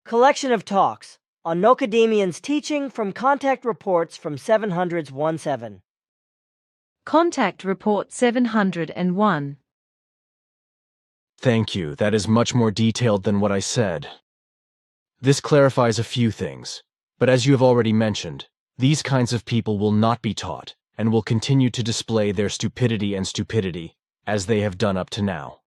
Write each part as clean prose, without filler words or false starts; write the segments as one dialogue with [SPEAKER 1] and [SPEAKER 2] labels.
[SPEAKER 1] Collection of talks on Nokodemion's teaching from Contact Reports from 700s17.
[SPEAKER 2] Contact Report 701.
[SPEAKER 3] Thank you, that is much more detailed than what I said. This clarifies a few things, but as you have already mentioned, these kinds of people will not be taught and will continue to display their stupidity as they have done up to now.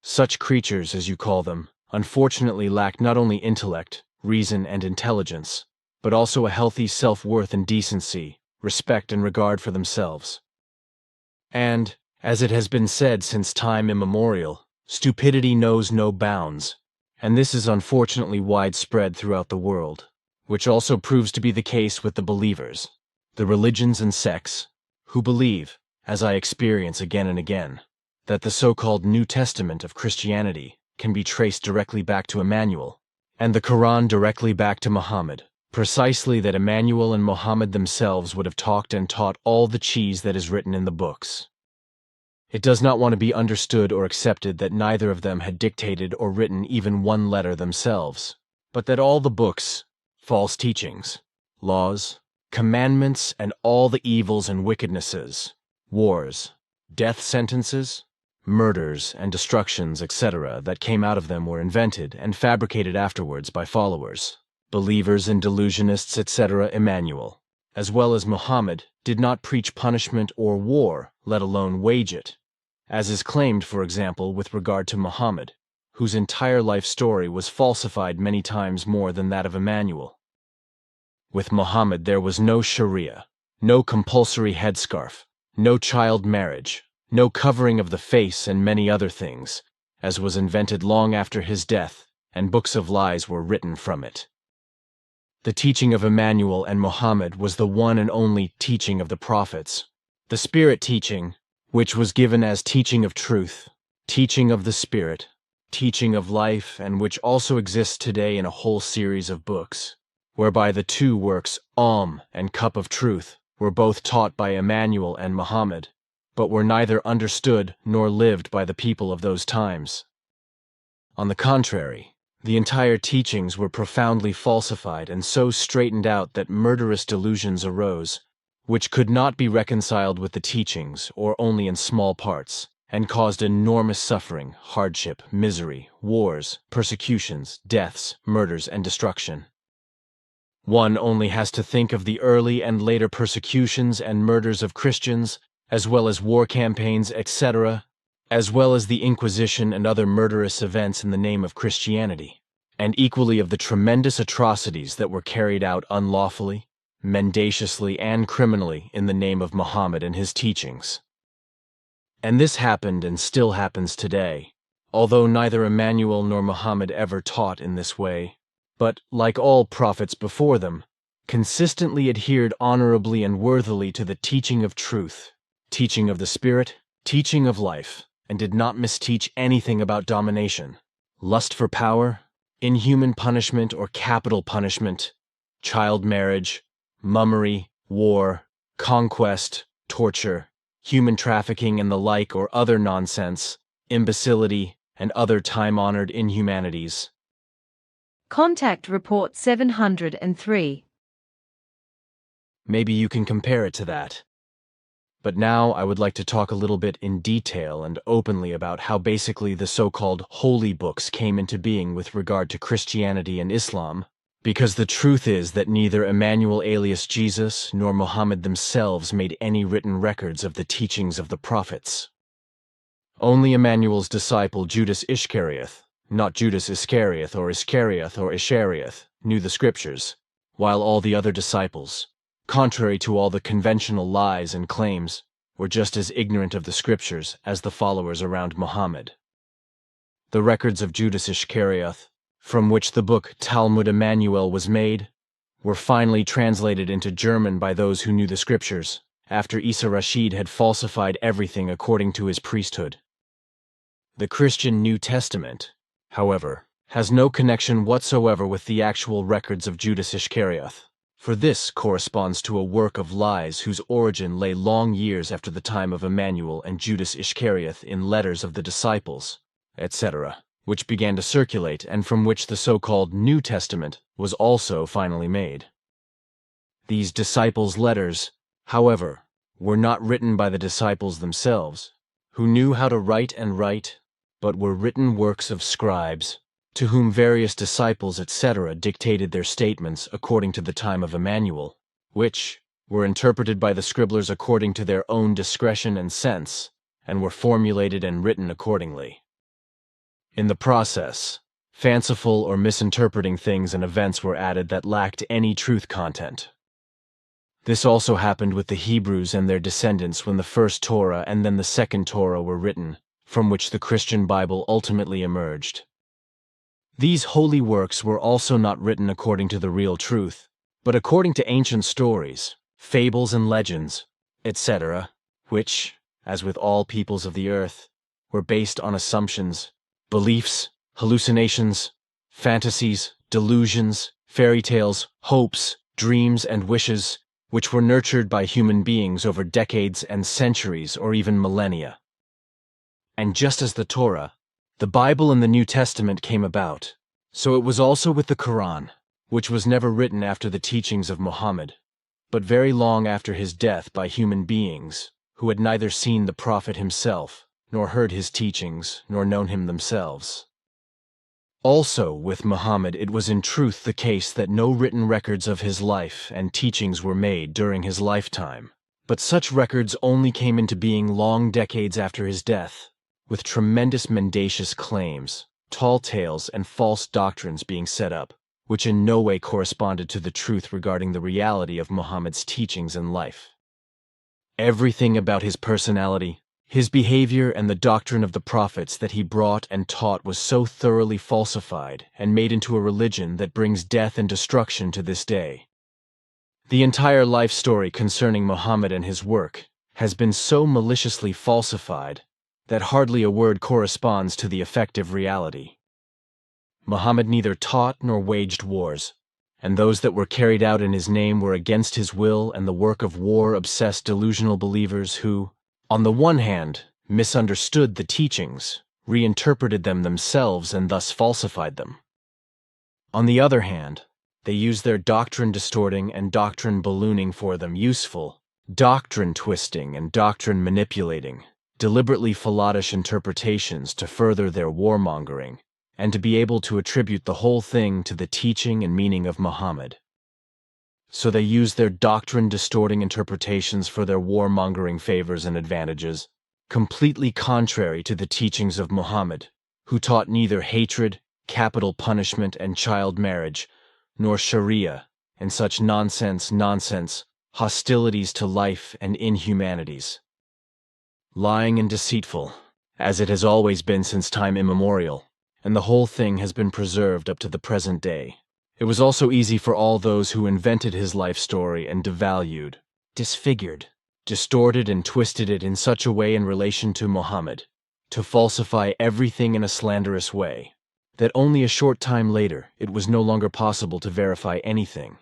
[SPEAKER 3] Such creatures, as you call them, unfortunately lack not only intellect, reason, and intelligence, but also a healthy self-worth and decency, respect and regard for themselves. And, as it has been said since time immemorial, stupidity knows no bounds, and this is unfortunately widespread throughout the world, which also proves to be the case with the believers, the religions and sects, who believe, as I experience again and again, that the so-called New Testament of Christianity can be traced directly back to Emmanuel, and the Quran directly back to Muhammad, precisely that Emmanuel and Muhammad themselves would have talked and taught all the cheese that is written in the books. It does not want to be understood or accepted that neither of them had dictated or written even one letter themselves, but that all the books, false teachings, laws, commandments, and all the evils and wickednesses, wars, death sentences, murders, and destructions, etc., that came out of them were invented and fabricated afterwards by followers, believers and delusionists, etc. Emmanuel, as well as Muhammad, did not preach punishment or war, let alone wage it, as is claimed, for example, with regard to Muhammad, whose entire life story was falsified many times more than that of Emmanuel. With Muhammad there was no Sharia, no compulsory headscarf, no child marriage, no covering of the face, and many other things, as was invented long after his death, and books of lies were written from it. The teaching of Emmanuel and Muhammad was the one and only teaching of the prophets, the Spirit teaching, which was given as teaching of truth, teaching of the Spirit, teaching of life, and which also exists today in a whole series of books, whereby the two works, and Cup of Truth, were both taught by Emmanuel and Muhammad, but were neither understood nor lived by the people of those times. On the contrary, the entire teachings were profoundly falsified and so straightened out that murderous delusions arose, which could not be reconciled with the teachings or only in small parts, and caused enormous suffering, hardship, misery, wars, persecutions, deaths, murders, and destruction. One only has to think of the early and later persecutions and murders of Christians, as well as war campaigns, etc., as well as the Inquisition and other murderous events in the name of Christianity, and equally of the tremendous atrocities that were carried out unlawfully, mendaciously, and criminally in the name of Muhammad and his teachings. And this happened and still happens today, although neither Emmanuel nor Muhammad ever taught in this way, but, like all prophets before them, consistently adhered honorably and worthily to the teaching of truth, teaching of the Spirit, teaching of life, and did not misteach anything about domination, lust for power, inhuman punishment or capital punishment, child marriage, mummery, war, conquest, torture, human trafficking and the like or other nonsense, imbecility, and other time-honored inhumanities.
[SPEAKER 2] Contact Report 703.
[SPEAKER 3] Maybe you can compare it to that. But now I would like to talk a little bit in detail and openly about how basically the so-called holy books came into being with regard to Christianity and Islam, because the truth is that neither Emmanuel alias Jesus nor Muhammad themselves made any written records of the teachings of the prophets. Only Emmanuel's disciple Judas Iscariot, not Judas Iscariot or Iscariot or Ishariot, knew the scriptures, while all the other disciples, contrary to all the conventional lies and claims, were just as ignorant of the scriptures as the followers around Muhammad. The records of Judas Iscariot, from which the book Talmud Emmanuel was made, were finally translated into German by those who knew the scriptures, after Isa Rashid had falsified everything according to his priesthood. The Christian New Testament, however, has no connection whatsoever with the actual records of Judas Iscariot, for this corresponds to a work of lies whose origin lay long years after the time of Emmanuel and Judas Iscariot in letters of the disciples, etc., which began to circulate and from which the so-called New Testament was also finally made. These disciples' letters, however, were not written by the disciples themselves, who knew how to write and write, but were written works of scribes, to whom various disciples, etc., dictated their statements according to the time of Emmanuel, which were interpreted by the scribblers according to their own discretion and sense, and were formulated and written accordingly. In the process, fanciful or misinterpreting things and events were added that lacked any truth content. This also happened with the Hebrews and their descendants when the first Torah and then the second Torah were written, from which the Christian Bible ultimately emerged. These holy works were also not written according to the real truth, but according to ancient stories, fables and legends, etc., which, as with all peoples of the earth, were based on assumptions, beliefs, hallucinations, fantasies, delusions, fairy tales, hopes, dreams, and wishes, which were nurtured by human beings over decades and centuries or even millennia. And just as the Torah, the Bible and the New Testament came about, so it was also with the Quran, which was never written after the teachings of Muhammad, but very long after his death by human beings who had neither seen the Prophet himself, nor heard his teachings, nor known him themselves. Also, with Muhammad, it was in truth the case that no written records of his life and teachings were made during his lifetime, but such records only came into being long decades after his death, with tremendous mendacious claims, tall tales, and false doctrines being set up, which in no way corresponded to the truth regarding the reality of Muhammad's teachings and life. Everything about his personality, his behavior, and the doctrine of the prophets that he brought and taught was so thoroughly falsified and made into a religion that brings death and destruction to this day. The entire life story concerning Muhammad and his work has been so maliciously falsified that hardly a word corresponds to the effective reality. Muhammad neither taught nor waged wars, and those that were carried out in his name were against his will and the work of war-obsessed delusional believers who, on the one hand, misunderstood the teachings, reinterpreted them themselves, and thus falsified them. On the other hand, they used their doctrine-distorting and doctrine-ballooning for them useful, doctrine-twisting and doctrine-manipulating, deliberately faladish interpretations to further their warmongering, and to be able to attribute the whole thing to the teaching and meaning of Muhammad. So they used their doctrine-distorting interpretations for their warmongering favors and advantages, completely contrary to the teachings of Muhammad, who taught neither hatred, capital punishment, and child marriage, nor Sharia, and such nonsense, hostilities to life and inhumanities. Lying and deceitful, as it has always been since time immemorial, and the whole thing has been preserved up to the present day. It was also easy for all those who invented his life story and devalued, disfigured, distorted, and twisted it in such a way in relation to Muhammad, to falsify everything in a slanderous way, that only a short time later it was no longer possible to verify anything,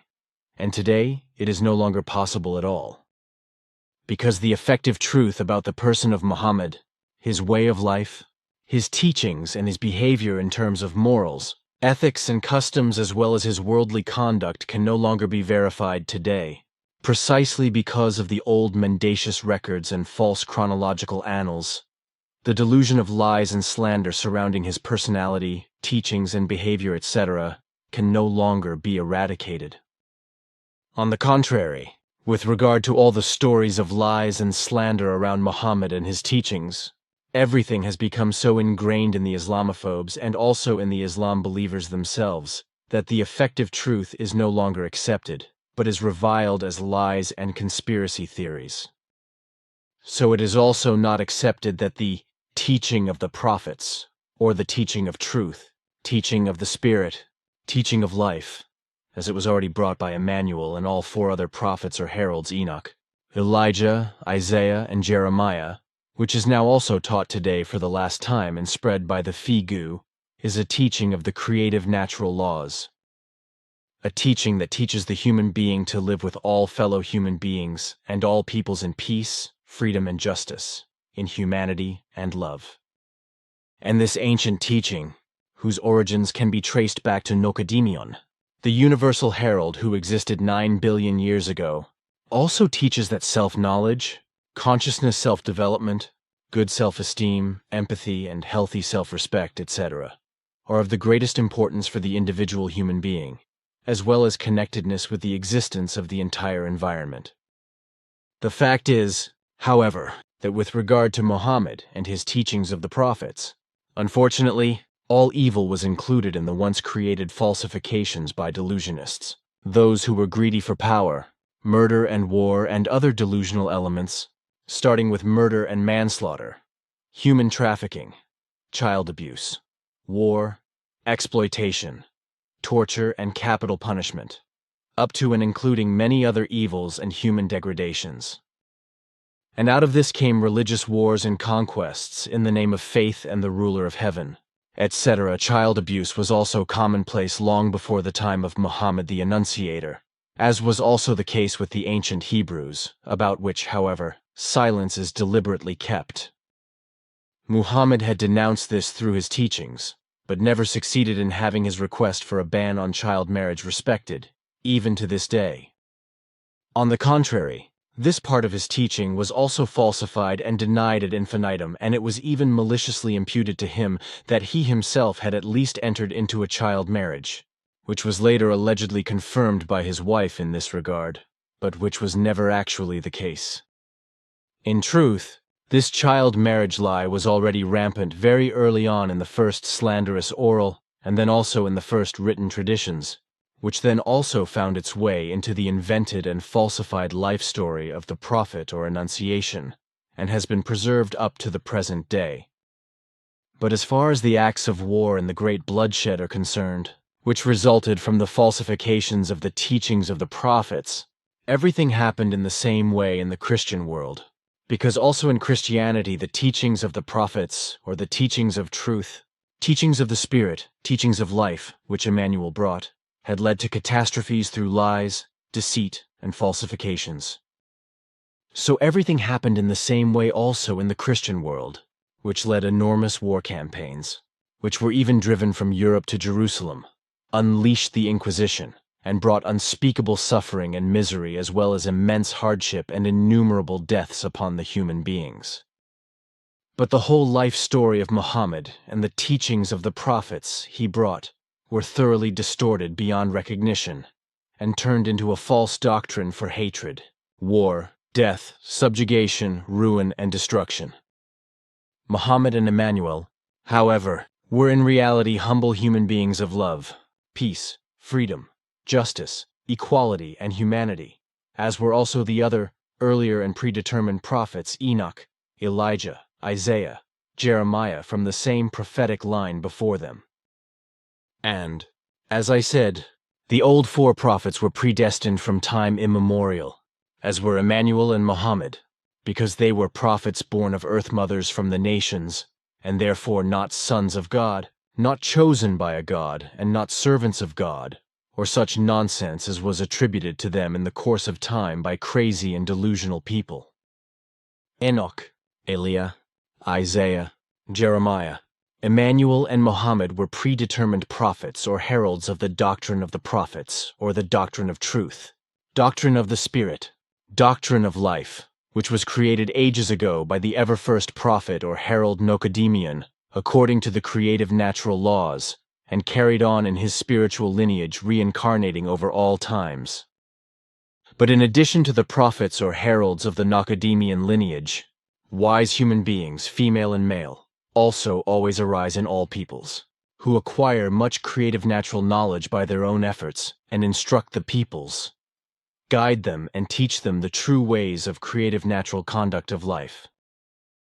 [SPEAKER 3] and today it is no longer possible at all. Because the effective truth about the person of Muhammad, his way of life, his teachings, and his behavior in terms of morals, ethics, and customs, as well as his worldly conduct, can no longer be verified today, precisely because of the old mendacious records and false chronological annals. The delusion of lies and slander surrounding his personality, teachings, and behavior, etc., can no longer be eradicated. On the contrary, with regard to all the stories of lies and slander around Muhammad and his teachings, everything has become so ingrained in the Islamophobes and also in the Islam believers themselves that the effective truth is no longer accepted, but is reviled as lies and conspiracy theories. So it is also not accepted that the teaching of the prophets, or the teaching of truth, teaching of the Spirit, teaching of life, as it was already brought by Emmanuel and all 4 other prophets or heralds, Enoch, Elijah, Isaiah, and Jeremiah, which is now also taught today for the last time and spread by the Figu, is a teaching of the creative natural laws. A teaching that teaches the human being to live with all fellow human beings and all peoples in peace, freedom, and justice, in humanity and love. And this ancient teaching, whose origins can be traced back to Nokodemion, the universal herald who existed 9 billion years ago, also teaches that self-knowledge, consciousness self-development, good self-esteem, empathy, and healthy self-respect, etc., are of the greatest importance for the individual human being, as well as connectedness with the existence of the entire environment. The fact is, however, that with regard to Muhammad and his teachings of the prophets, unfortunately, all evil was included in the once created falsifications by delusionists, those who were greedy for power, murder and war and other delusional elements, starting with murder and manslaughter, human trafficking, child abuse, war, exploitation, torture, and capital punishment, up to and including many other evils and human degradations. And out of this came religious wars and conquests in the name of faith and the ruler of heaven, etc. Child abuse was also commonplace long before the time of Muhammad the Annunciator, as was also the case with the ancient Hebrews, about which, however, silence is deliberately kept. Muhammad had denounced this through his teachings, but never succeeded in having his request for a ban on child marriage respected, even to this day. On the contrary, this part of his teaching was also falsified and denied ad infinitum, and it was even maliciously imputed to him that he himself had at least entered into a child marriage, which was later allegedly confirmed by his wife in this regard, but which was never actually the case. In truth, this child marriage lie was already rampant very early on in the first slanderous oral, and then also in the first written traditions, which then also found its way into the invented and falsified life story of the prophet or annunciation, and has been preserved up to the present day. But as far as the acts of war and the great bloodshed are concerned, which resulted from the falsifications of the teachings of the prophets, everything happened in the same way in the Christian world, because also in Christianity the teachings of the prophets, or the teachings of truth, teachings of the Spirit, teachings of life, which Emmanuel brought, had led to catastrophes through lies, deceit, and falsifications. So everything happened in the same way also in the Christian world, which led enormous war campaigns, which were even driven from Europe to Jerusalem, unleashed the Inquisition, and brought unspeakable suffering and misery as well as immense hardship and innumerable deaths upon the human beings. But the whole life story of Muhammad and the teachings of the prophets he brought were thoroughly distorted beyond recognition, and turned into a false doctrine for hatred, war, death, subjugation, ruin, and destruction. Muhammad and Emmanuel, however, were in reality humble human beings of love, peace, freedom, justice, equality, and humanity, as were also the other, earlier and predetermined prophets Enoch, Elijah, Isaiah, Jeremiah from the same prophetic line before them. And, as I said, the old four prophets were predestined from time immemorial, as were Emmanuel and Muhammad, because they were prophets born of earth mothers from the nations, and therefore not sons of God, not chosen by a God, and not servants of God, or such nonsense as was attributed to them in the course of time by crazy and delusional people. Enoch, Eliah, Isaiah, Jeremiah, Emmanuel and Muhammad were predetermined prophets or heralds of the doctrine of the prophets, or the doctrine of truth, doctrine of the Spirit, doctrine of life, which was created ages ago by the ever-first prophet or herald Nokodemion, according to the creative natural laws, and carried on in his spiritual lineage reincarnating over all times. But in addition to the prophets or heralds of the Nokodemion lineage, wise human beings, female and male, also always arise in all peoples, who acquire much creative natural knowledge by their own efforts and instruct the peoples, guide them and teach them the true ways of creative natural conduct of life.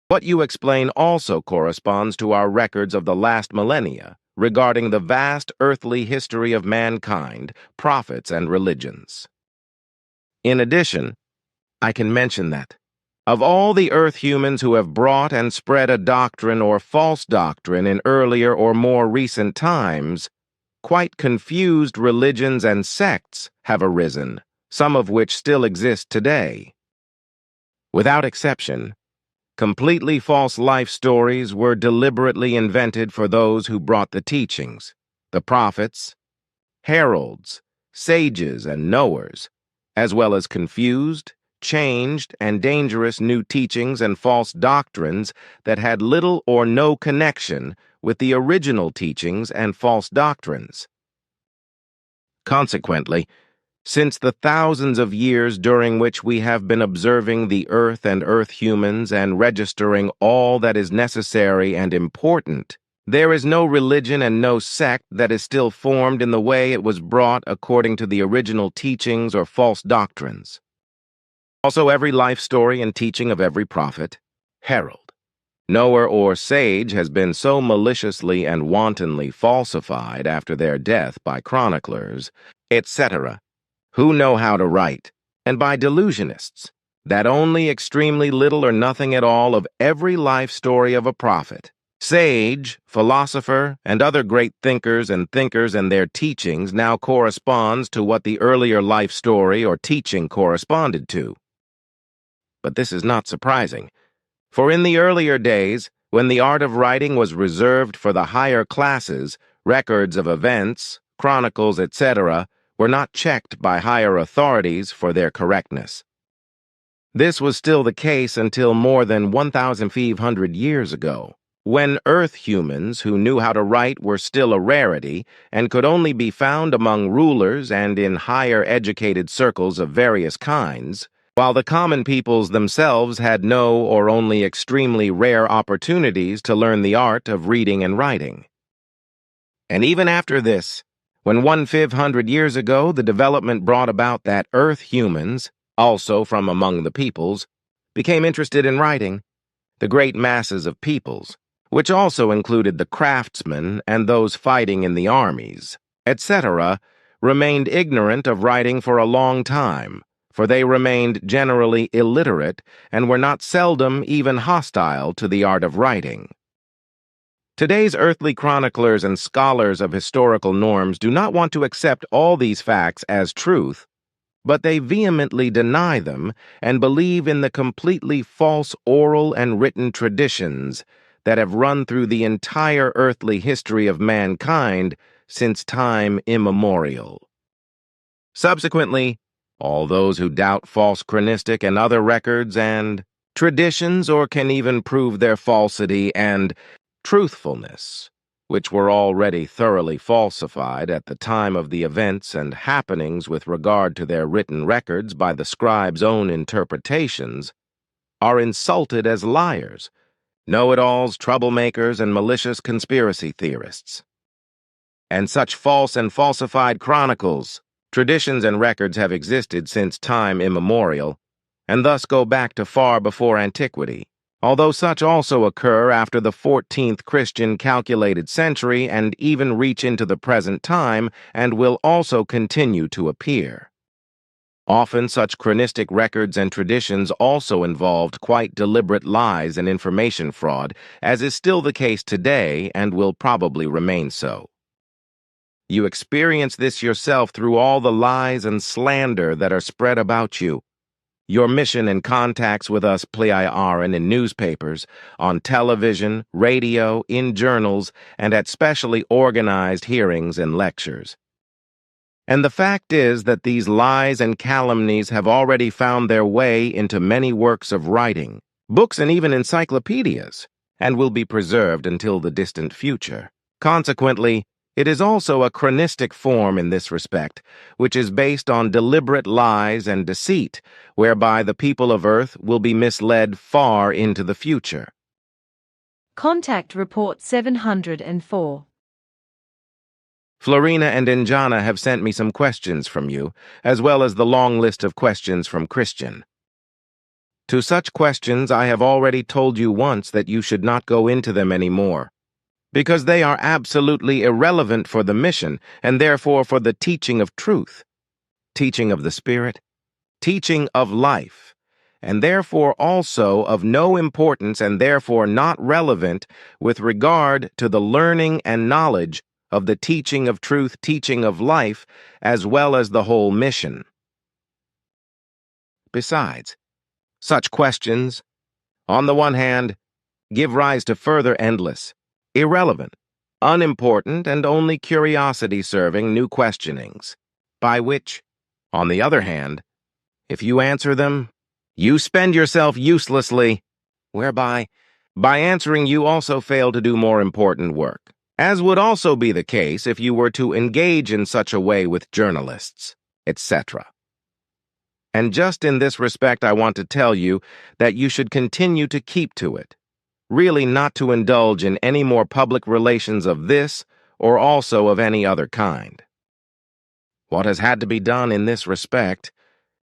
[SPEAKER 4] What you explain also corresponds to our records of the last millennia regarding the vast earthly history of mankind, prophets, and religions. In addition, I can mention that, of all the earth humans who have brought and spread a doctrine or false doctrine in earlier or more recent times, quite confused religions and sects have arisen, some of which still exist today. Without exception, Completely false life stories were deliberately invented for those who brought the teachings, the prophets, heralds, sages, and knowers, as well as confused, changed, and dangerous new teachings and false doctrines that had little or no connection with the original teachings and false doctrines. Consequently, since the thousands of years during which we have been observing the earth and earth humans and registering all that is necessary and important, there is no religion and no sect that is still formed in the way it was brought according to the original teachings or false doctrines. Also, every life story and teaching of every prophet, herald, knower, or sage has been so maliciously and wantonly falsified after their death by chroniclers, etc., who know how to write, and by delusionists, that only extremely little or nothing at all of every life story of a prophet, sage, philosopher, and other great thinkers and their teachings now corresponds to what the earlier life story or teaching corresponded to. But this is not surprising, for in the earlier days, when the art of writing was reserved for the higher classes, records of events, chronicles, etc., were not checked by higher authorities for their correctness. This was still the case until more than 1,500 years ago, when Earth humans who knew how to write were still a rarity and could only be found among rulers and in higher educated circles of various kinds, while the common peoples themselves had no or only extremely rare opportunities to learn the art of reading and writing. And even after this, when 1,500 years ago the development brought about that Earth humans, also from among the peoples, became interested in writing, the great masses of peoples, which also included the craftsmen and those fighting in the armies, etc., remained ignorant of writing for a long time, for they remained generally illiterate and were not seldom even hostile to the art of writing. Today's earthly chroniclers and scholars of historical norms do not want to accept all these facts as truth, but they vehemently deny them and believe in the completely false oral and written traditions that have run through the entire earthly history of mankind since time immemorial. Subsequently, all those who doubt false chronistic and other records and traditions or can even prove their falsity and truthfulness, which were already thoroughly falsified at the time of the events and happenings with regard to their written records by the scribes' own interpretations, are insulted as liars, know-it-alls, troublemakers, and malicious conspiracy theorists. And such false and falsified chronicles, traditions, and records have existed since time immemorial, and thus go back to far before antiquity, although such also occur after the 14th Christian calculated century and even reach into the present time and will also continue to appear. Often such chronistic records and traditions also involved quite deliberate lies and information fraud, as is still the case today and will probably remain so. You experience this yourself through all the lies and slander that are spread about you. Your mission and contacts with us Pleiaren in newspapers, on television, radio, in journals, and at specially organized hearings and lectures. And the fact is that these lies and calumnies have already found their way into many works of writing, books, and even encyclopedias, and will be preserved until the distant future. Consequently, it is also a chronistic form in this respect, which is based on deliberate lies and deceit, whereby the people of Earth will be misled far into the future.
[SPEAKER 2] Contact Report 704.
[SPEAKER 4] Florina and Injana have sent me some questions from you, as well as the long list of questions from Christian. To such questions I have already told you once that you should not go into them any more, because they are absolutely irrelevant for the mission and therefore for the teaching of truth, teaching of the Spirit, teaching of life, and therefore also of no importance and therefore not relevant with regard to the learning and knowledge of the teaching of truth, teaching of life, as well as the whole mission. Besides, such questions, on the one hand, give rise to further endless, irrelevant, unimportant, and only curiosity-serving new questionings, by which, on the other hand, if you answer them, you spend yourself uselessly, whereby, by answering you also fail to do more important work, as would also be the case if you were to engage in such a way with journalists, etc. And just in this respect I want to tell you that you should continue to keep to it, really not to indulge in any more public relations of this or also of any other kind. What has had to be done in this respect,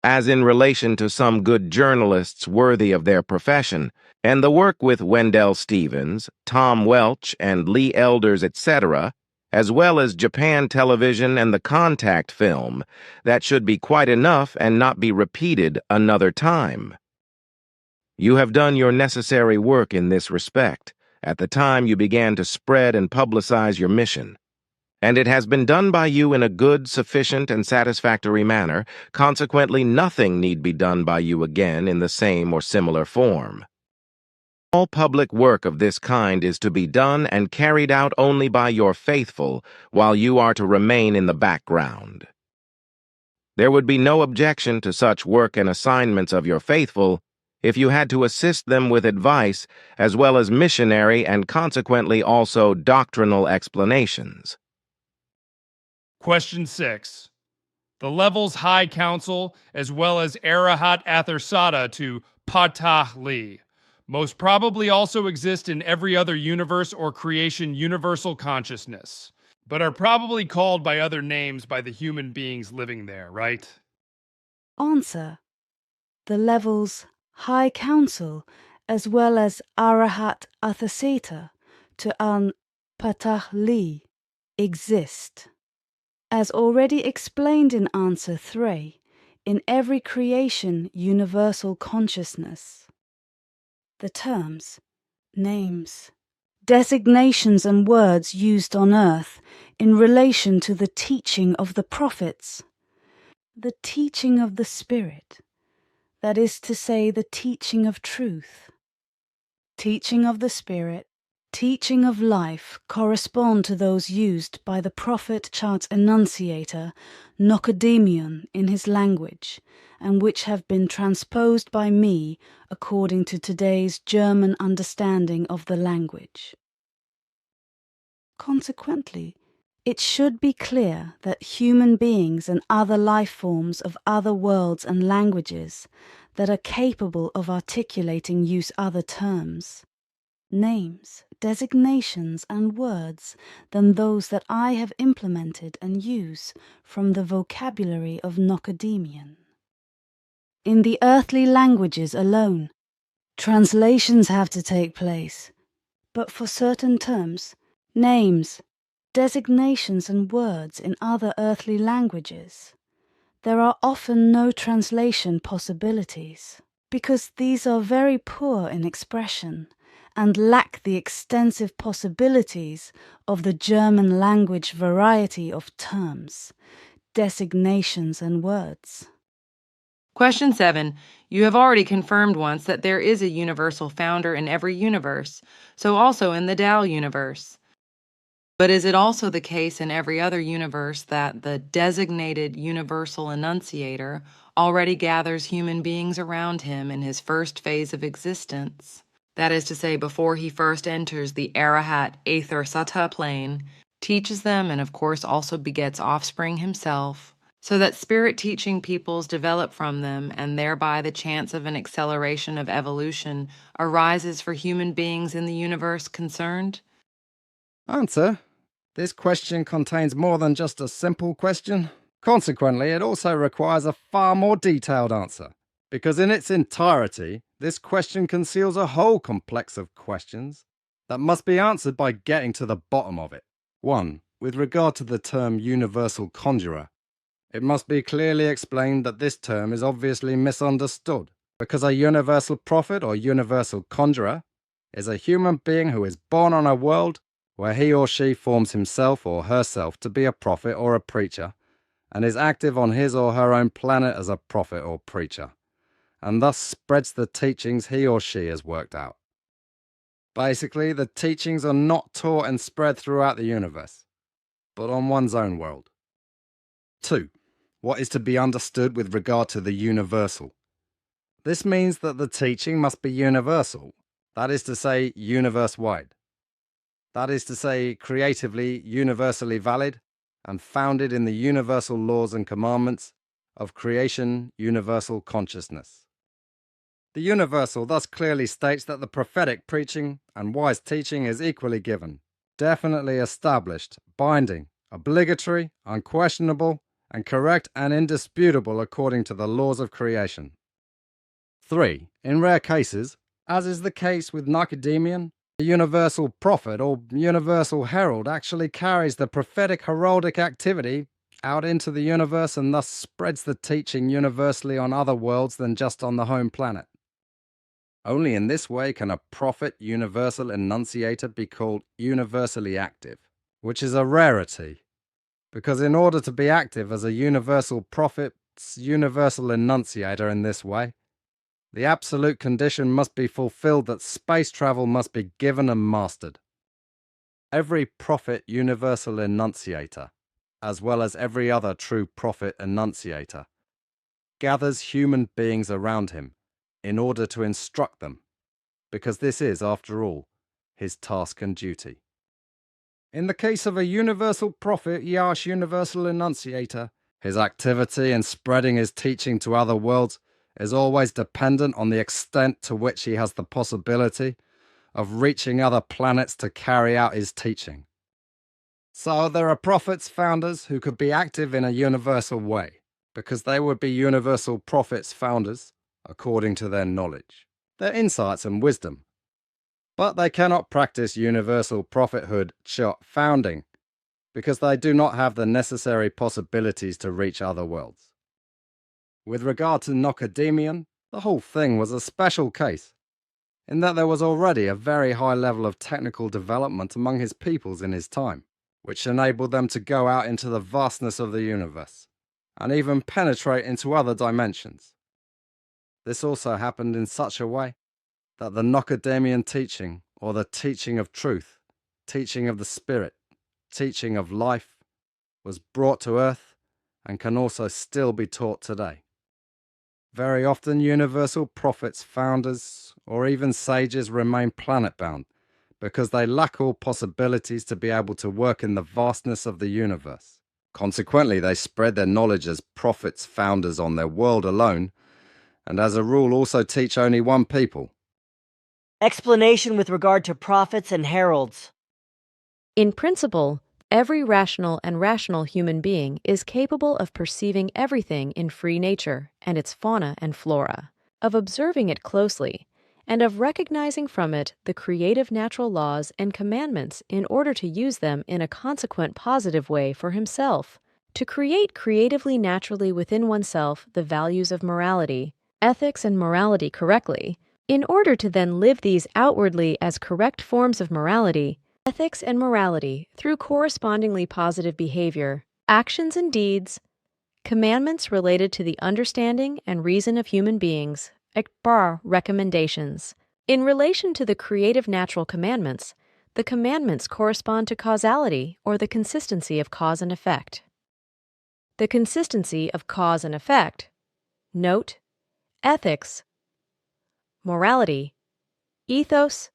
[SPEAKER 4] as in relation to some good journalists worthy of their profession, and the work with Wendell Stevens, Tom Welch, and Lee Elders, etc., as well as Japan Television and the Contact film, that should be quite enough and not be repeated another time. You have done your necessary work in this respect at the time you began to spread and publicize your mission, and it has been done by you in a good, sufficient, and satisfactory manner. Consequently, nothing need be done by you again in the same or similar form. All public work of this kind is to be done and carried out only by your faithful, while you are to remain in the background. There would be no objection to such work and assignments of your faithful if you had to assist them with advice as well as missionary and consequently also doctrinal explanations.
[SPEAKER 5] Question 6. The levels High Council as well as Arahat Athersata to Patah Li most probably also exist in every other universe or creation universal consciousness, but are probably called by other names by the human beings living there, right?
[SPEAKER 6] Answer. The levels High Council as well as Arahat Athersata to An Patah Li exist. As already explained in answer 3, in every creation universal consciousness. The terms, names, designations and words used on earth in relation to the teaching of the prophets, the teaching of the Spirit, that is to say, the teaching of truth, teaching of the Spirit, teaching of life correspond to those used by the prophet chart enunciator Nokodemion in his language, and which have been transposed by me according to today's German understanding of the language. Consequently, it should be clear that human beings and other life forms of other worlds and languages that are capable of articulating use other terms, names, designations, and words than those that I have implemented and use from the vocabulary of Nokodemion. In the earthly languages alone, translations have to take place, but for certain terms, names, designations, and words in other earthly languages, there are often no translation possibilities, because these are very poor in expression and lack the extensive possibilities of the German language variety of terms, designations, and words.
[SPEAKER 7] Question 7. You have already confirmed once that there is a universal founder in every universe, so also in the Tao universe. But is it also the case in every other universe that the designated universal enunciator already gathers human beings around him in his first phase of existence? That is to say, before he first enters the Arahat Athersata plane, teaches them and of course also begets offspring himself, so that spirit-teaching peoples develop from them, and thereby the chance of an acceleration of evolution arises for human beings in the universe concerned?
[SPEAKER 8] Answer. This question contains more than just a simple question. Consequently, it also requires a far more detailed answer, because in its entirety, this question conceals a whole complex of questions that must be answered by getting to the bottom of it. 1. With regard to the term universal conjurer, it must be clearly explained that this term is obviously misunderstood, because a universal prophet or universal conjurer is a human being who is born on a world where he or she forms himself or herself to be a prophet or a preacher, and is active on his or her own planet as a prophet or preacher, and thus spreads the teachings he or she has worked out. Basically, the teachings are not taught and spread throughout the universe, but on one's own world. 2. What is to be understood with regard to the universal? This means that the teaching must be universal, that is to say, universe-wide. That is to say, creatively, universally valid, and founded in the universal laws and commandments of creation, universal consciousness. The universal thus clearly states that the prophetic preaching and wise teaching is equally given, definitely established, binding, obligatory, unquestionable, and correct and indisputable according to the laws of creation. 3. In rare cases, as is the case with Nokodemion, the universal prophet or universal herald actually carries the prophetic heraldic activity out into the universe and thus spreads the teaching universally on other worlds than just on the home planet. Only in this way can a prophet universal enunciator be called universally active, which is a rarity, because in order to be active as a universal prophet, universal enunciator in this way, the absolute condition must be fulfilled that space travel must be given and mastered. Every prophet universal enunciator, as well as every other true prophet enunciator, gathers human beings around him in order to instruct them, because this is, after all, his task and duty. In the case of a universal prophet, universal enunciator, his activity in spreading his teaching to other worlds is always dependent on the extent to which he has the possibility of reaching other planets to carry out his teaching. So there are prophets, founders, who could be active in a universal way, because they would be universal prophets, founders, according to their knowledge, their insights and wisdom. But they cannot practice universal prophethood, founding, because they do not have the necessary possibilities to reach other worlds. With regard to Nokodemion, the whole thing was a special case, in that there was already a very high level of technical development among his peoples in his time, which enabled them to go out into the vastness of the universe, and even penetrate into other dimensions. This also happened in such a way that the Nokodemion teaching, or the teaching of truth, teaching of the spirit, teaching of life, was brought to earth and can also still be taught today. Very often universal prophets, founders, or even sages remain planet-bound because they lack all possibilities to be able to work in the vastness of the universe. Consequently, they spread their knowledge as prophets, founders on their world alone, and as a rule also teach only one people.
[SPEAKER 1] Explanation with regard to prophets and heralds.
[SPEAKER 2] In principle, every rational and rational human being is capable of perceiving everything in free nature and its fauna and flora, of observing it closely, and of recognizing from it the creative natural laws and commandments in order to use them in a consequent positive way for himself, to create creatively naturally within oneself the values of morality, ethics and morality correctly, in order to then live these outwardly as correct forms of morality, ethics and morality through correspondingly positive behavior, actions and deeds, commandments related to the understanding and reason of human beings, recommendations. In relation to the creative natural commandments, the commandments correspond to causality or the consistency of cause and effect. The consistency of cause and effect. Note, ethics, morality, ethos,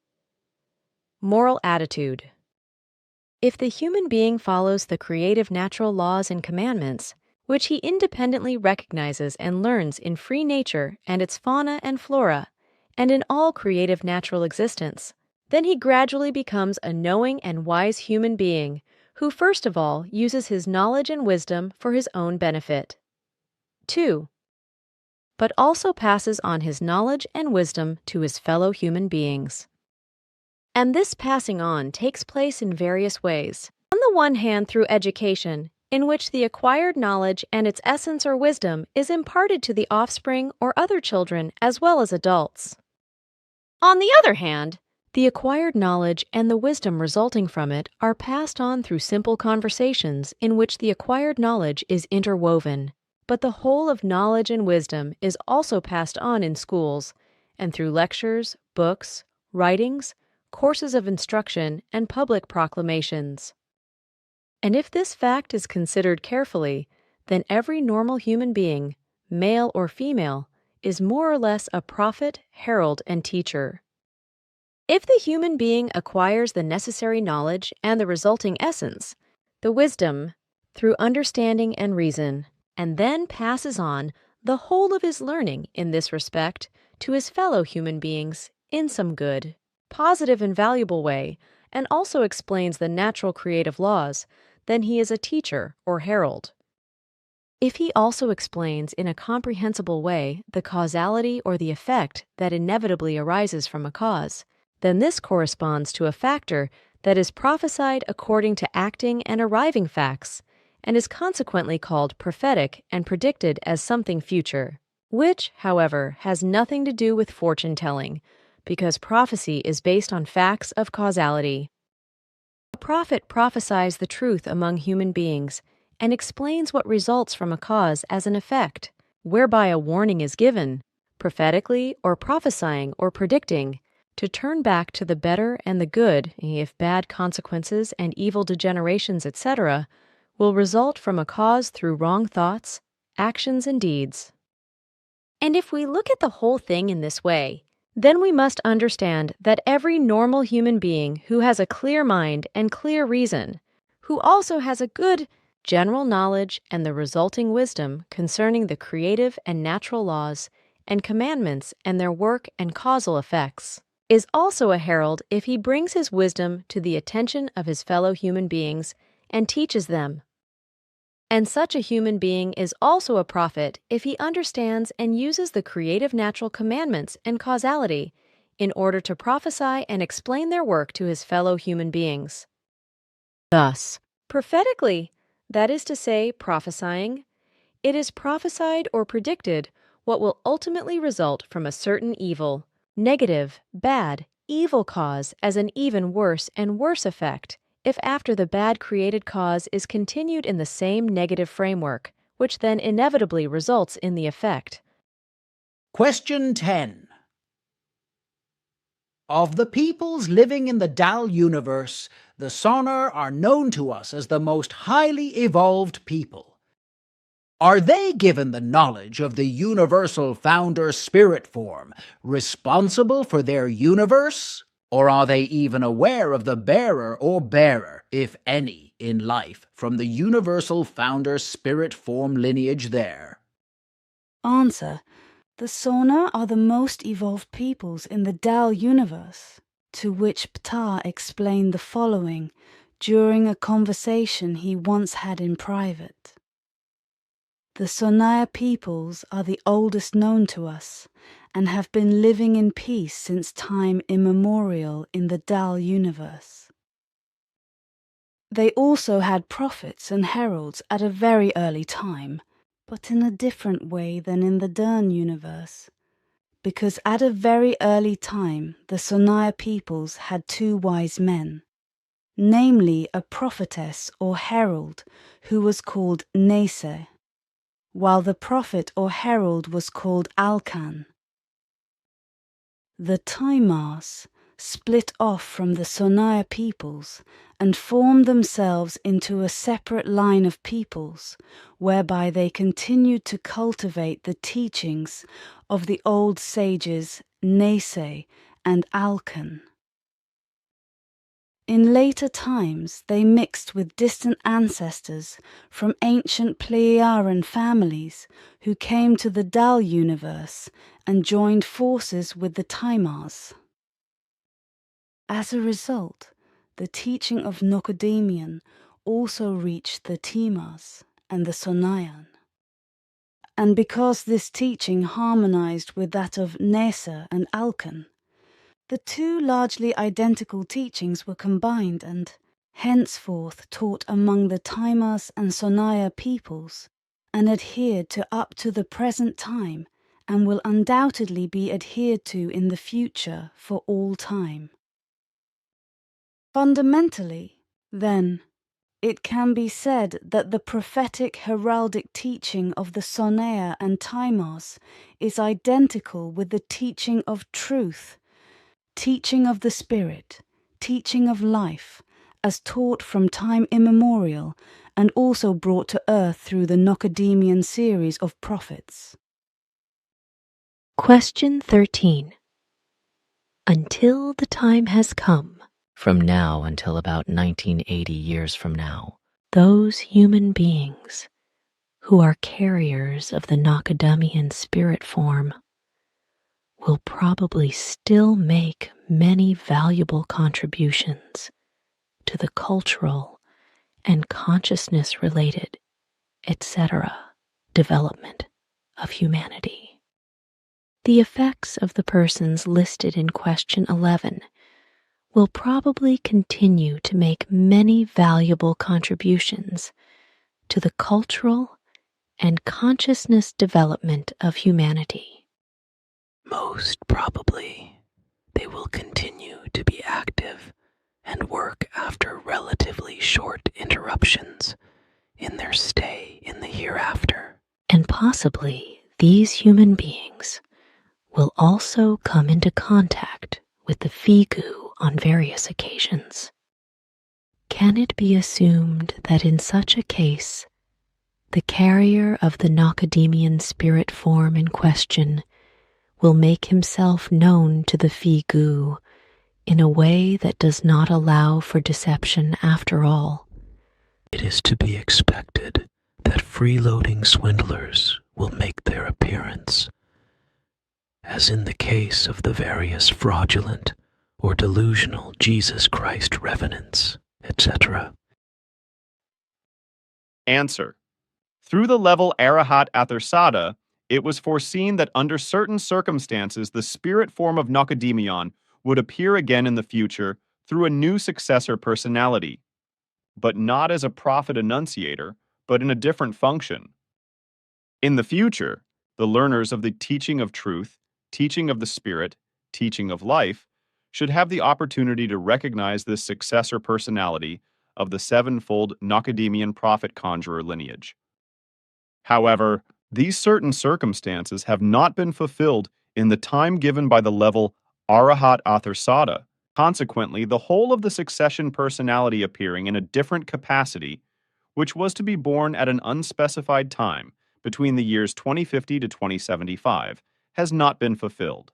[SPEAKER 2] moral attitude. If the human being follows the creative natural laws and commandments, which he independently recognizes and learns in free nature and its fauna and flora, and in all creative natural existence, then he gradually becomes a knowing and wise human being who first of all uses his knowledge and wisdom for his own benefit. 2. But also passes on his knowledge and wisdom to his fellow human beings. And this passing on takes place in various ways. On the one hand, through education, in which the acquired knowledge and its essence or wisdom is imparted to the offspring or other children as well as adults. On the other hand, the acquired knowledge and the wisdom resulting from it are passed on through simple conversations in which the acquired knowledge is interwoven, But the whole of knowledge and wisdom is also passed on in schools, and through lectures, books, writings, courses of instruction, and public proclamations. And if this fact is considered carefully, then every normal human being, male or female, is more or less a prophet, herald, and teacher. If the human being acquires the necessary knowledge and the resulting essence, the wisdom, through understanding and reason, and then passes on the whole of his learning in this respect to his fellow human beings in some good, positive, and valuable way, and also explains the natural creative laws, then he is a teacher or herald. If he also explains in a comprehensible way the causality or the effect that inevitably arises from a cause, then this corresponds to a factor that is prophesied according to acting and arriving facts, and is consequently called prophetic and predicted as something future, which, however, has nothing to do with fortune-telling, because prophecy is based on facts of causality. A prophet prophesies the truth among human beings and explains what results from a cause as an effect, whereby a warning is given, prophetically or prophesying or predicting, to turn back to the better and the good if bad consequences and evil degenerations, etc., will result from a cause through wrong thoughts, actions, and deeds. And if we look at the whole thing in this way, then we must understand that every normal human being who has a clear mind and clear reason, who also has a good general knowledge and the resulting wisdom concerning the creative and natural laws and commandments and their work and causal effects, is also a herald if he brings his wisdom to the attention of his fellow human beings and teaches them. And such a human being is also a prophet if he understands and uses the creative natural commandments and causality in order to prophesy and explain their work to his fellow human beings. Thus, prophetically, that is to say, prophesying, it is prophesied or predicted what will ultimately result from a certain evil, negative, bad, evil cause as an even worse and worse effect, if after the bad created cause is continued in the same negative framework, which then inevitably results in the effect.
[SPEAKER 9] Question 10. Of the peoples living in the Dal universe, the Sonar are known to us as the most highly evolved people. Are they given the knowledge of the universal founder spirit form, responsible for their universe? Or are they even aware of the bearer or bearer, if any, in life from the universal founder spirit form lineage there?
[SPEAKER 6] Answer. The Sonar are the most evolved peoples in the Dal universe, to which Ptah explained the following during a conversation he once had in private. The Sonaya peoples are the oldest known to us, and have been living in peace since time immemorial in the Dal universe. They also had prophets and heralds at a very early time, but in a different way than in the Dern universe, because at a very early time the Sonaya peoples had two wise men, namely a prophetess or herald who was called Nese, while the prophet or herald was called Alkan. The Taimars split off from the Sonaya peoples and formed themselves into a separate line of peoples, whereby they continued to cultivate the teachings of the old sages Nese and Alkan. In later times, they mixed with distant ancestors from ancient Pleiadian families who came to the Dal universe and joined forces with the Taimars. As a result, the teaching of Nokodemion also reached the Timars and the Sonayan. And because this teaching harmonized with that of Nesa and Alkan, the two largely identical teachings were combined and henceforth taught among the Taimars and Sonaya peoples, and adhered to up to the present time, and will undoubtedly be adhered to in the future for all time. Fundamentally, then, it can be said that the prophetic heraldic teaching of the Sonea and Timos is identical with the teaching of truth, teaching of the Spirit, teaching of life, as taught from time immemorial and also brought to earth through the Nokodemion series of prophets.
[SPEAKER 2] Question 13. Until the time has come, from now until about 1980 years from now, those human beings who are carriers of the Nokodemion spirit form will probably still make many valuable contributions to the cultural and consciousness-related, etc., development of humanity. The effects of the persons listed in question 11 will probably continue to make many valuable contributions to the cultural and consciousness development of humanity.
[SPEAKER 10] Most probably, they will continue to be active and work after relatively short interruptions in their stay in the hereafter.
[SPEAKER 2] And possibly these human beings will also come into contact with the Figu on various occasions. Can it be assumed that in such a case, the carrier of the Nokodemion spirit form in question will make himself known to the Figu in a way that does not allow for deception after all?
[SPEAKER 10] It is to be expected that freeloading swindlers will make their appearance, as in the case of the various fraudulent or delusional Jesus Christ revenants, etc.
[SPEAKER 11] Answer. Through the level Arahat Athersada, it was foreseen that under certain circumstances the spirit form of Nokodemion would appear again in the future through a new successor personality, but not as a prophet annunciator, but in a different function. In the future, the learners of the teaching of truth, teaching of the Spirit, teaching of life, should have the opportunity to recognize this successor personality of the sevenfold Nokodemion prophet conjurer lineage. However, these certain circumstances have not been fulfilled in the time given by the level Arahat Athersada. Consequently, the whole of the succession personality appearing in a different capacity, which was to be born at an unspecified time between the years 2050 to 2075, has not been fulfilled.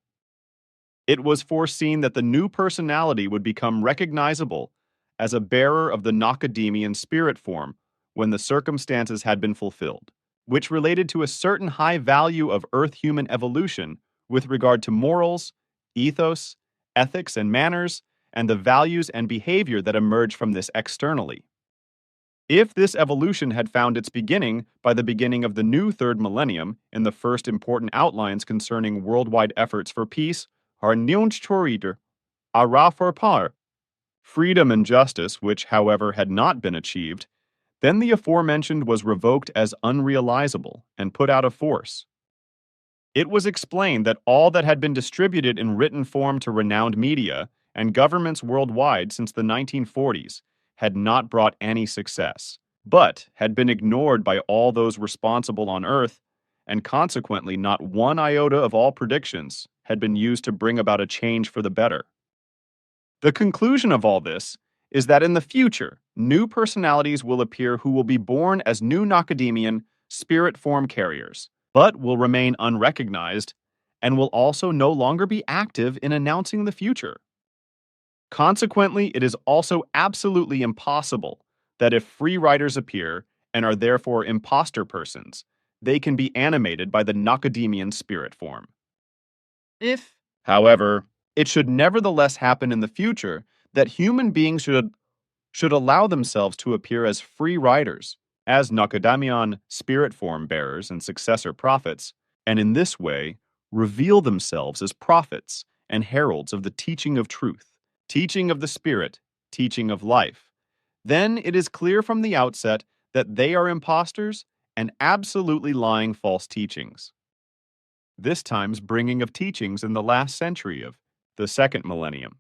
[SPEAKER 11] It was foreseen that the new personality would become recognizable as a bearer of the Nokodemion spirit form when the circumstances had been fulfilled, which related to a certain high value of Earth-human evolution with regard to morals, ethos, ethics and manners, and the values and behavior that emerge from this externally. If this evolution had found its beginning by the beginning of the new third millennium in the first important outlines concerning worldwide efforts for peace, freedom and justice, which, however, had not been achieved, then the aforementioned was revoked as unrealizable and put out of force. It was explained that all that had been distributed in written form to renowned media and governments worldwide since the 1940s had not brought any success, but had been ignored by all those responsible on Earth, and consequently not one iota of all predictions had been used to bring about a change for the better. The conclusion of all this is that in the future, new personalities will appear who will be born as new Nokodemion spirit form carriers, but will remain unrecognized and will also no longer be active in announcing the future. Consequently, it is also absolutely impossible that if free riders appear and are therefore imposter persons, they can be animated by the Nokodemion spirit form. If, however, it should nevertheless happen in the future that human beings should allow themselves to appear as free riders, as Nokodemion spirit form bearers and successor prophets, and in this way reveal themselves as prophets and heralds of the teaching of truth, teaching of the Spirit, teaching of life, then it is clear from the outset that they are impostors and absolutely lying false teachings. This time's bringing of teachings in the last century of the second millennium,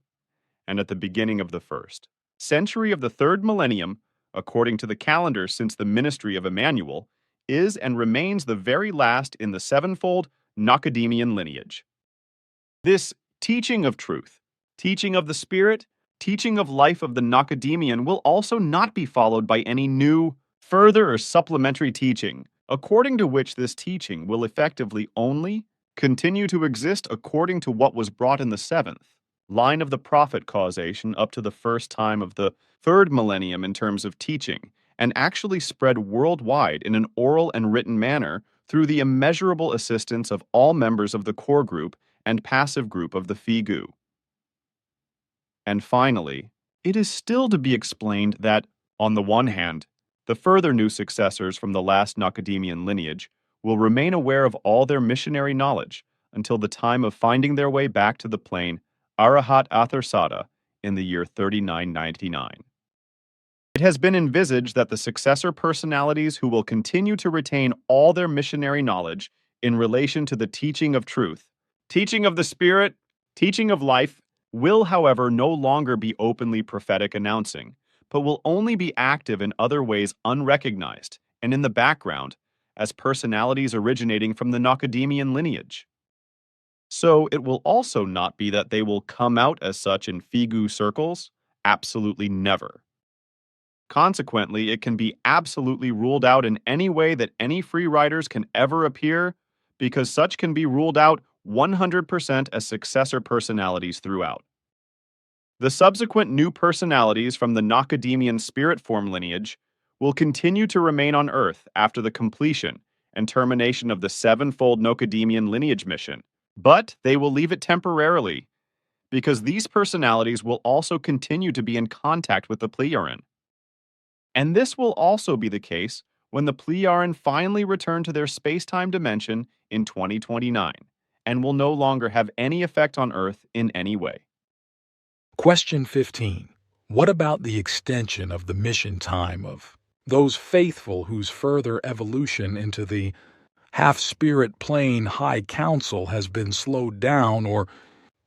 [SPEAKER 11] and at the beginning of the first century of the third millennium, according to the calendar since the ministry of Emmanuel, is and remains the very last in the sevenfold Nokodemion lineage. This teaching of truth, teaching of the Spirit, teaching of life of the Nokodemion will also not be followed by any new, further or supplementary teaching, according to which this teaching will effectively only continue to exist according to what was brought in the seventh line of the prophet causation up to the first time of the third millennium in terms of teaching, and actually spread worldwide in an oral and written manner through the immeasurable assistance of all members of the core group and passive group of the Figu. And finally, it is still to be explained that, on the one hand, the further new successors from the last Nokodemion lineage will remain aware of all their missionary knowledge until the time of finding their way back to the plane Arahat Atharsata in the year 3999. It has been envisaged that the successor personalities who will continue to retain all their missionary knowledge in relation to the teaching of truth, teaching of the Spirit, teaching of life, will, however, no longer be openly prophetic announcing, but will only be active in other ways unrecognized and in the background as personalities originating from the Nokodemion lineage. So it will also not be that they will come out as such in Figu circles, absolutely never. Consequently, it can be absolutely ruled out in any way that any free riders can ever appear, because such can be ruled out 100% as successor personalities throughout. The subsequent new personalities from the Nokodemion spirit form lineage will continue to remain on Earth after the completion and termination of the sevenfold Nokodemion lineage mission, but they will leave it temporarily, because these personalities will also continue to be in contact with the Pleioran. And this will also be the case when the Pleioran finally return to their space-time dimension in 2029, and will no longer have any effect on Earth in any way.
[SPEAKER 12] Question 15. What about the extension of the mission time of those faithful whose further evolution into the half-spirit plane High Council has been slowed down or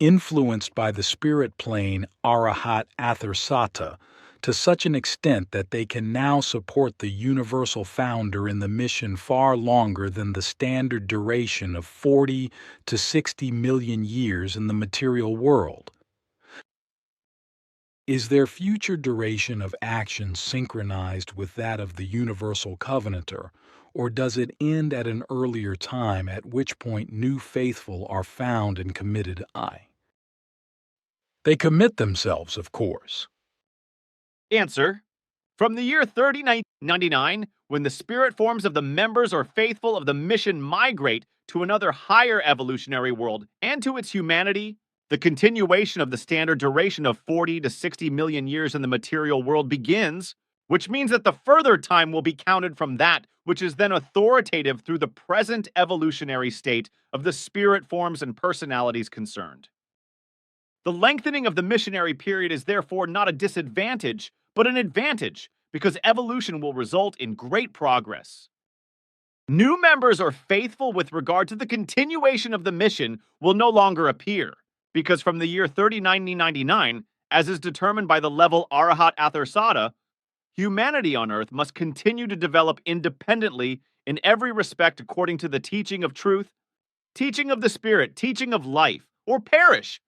[SPEAKER 12] influenced by the spirit plane Arahat Atharsata to such an extent that they can now support the universal founder in the mission far longer than the standard duration of 40 to 60 million years in the material world? Is their future duration of action synchronized with that of the Universal Covenanter, or does it end at an earlier time at which point new faithful are found and committed? They commit themselves, of course.
[SPEAKER 13] Answer. From the year 3999, when the spirit forms of the members or faithful of the mission migrate to another higher evolutionary world and to its humanity, the continuation of the standard duration of 40 to 60 million years in the material world begins, which means that the further time will be counted from that which is then authoritative through the present evolutionary state of the spirit forms and personalities concerned. The lengthening of the missionary period is therefore not a disadvantage, but an advantage, because evolution will result in great progress. New members or faithful with regard to the continuation of the mission will no longer appear, because from the year 3999, as is determined by the level Arahat Atharsata, humanity on Earth must continue to develop independently in every respect according to the teaching of truth, teaching of the Spirit, teaching of life, or perish.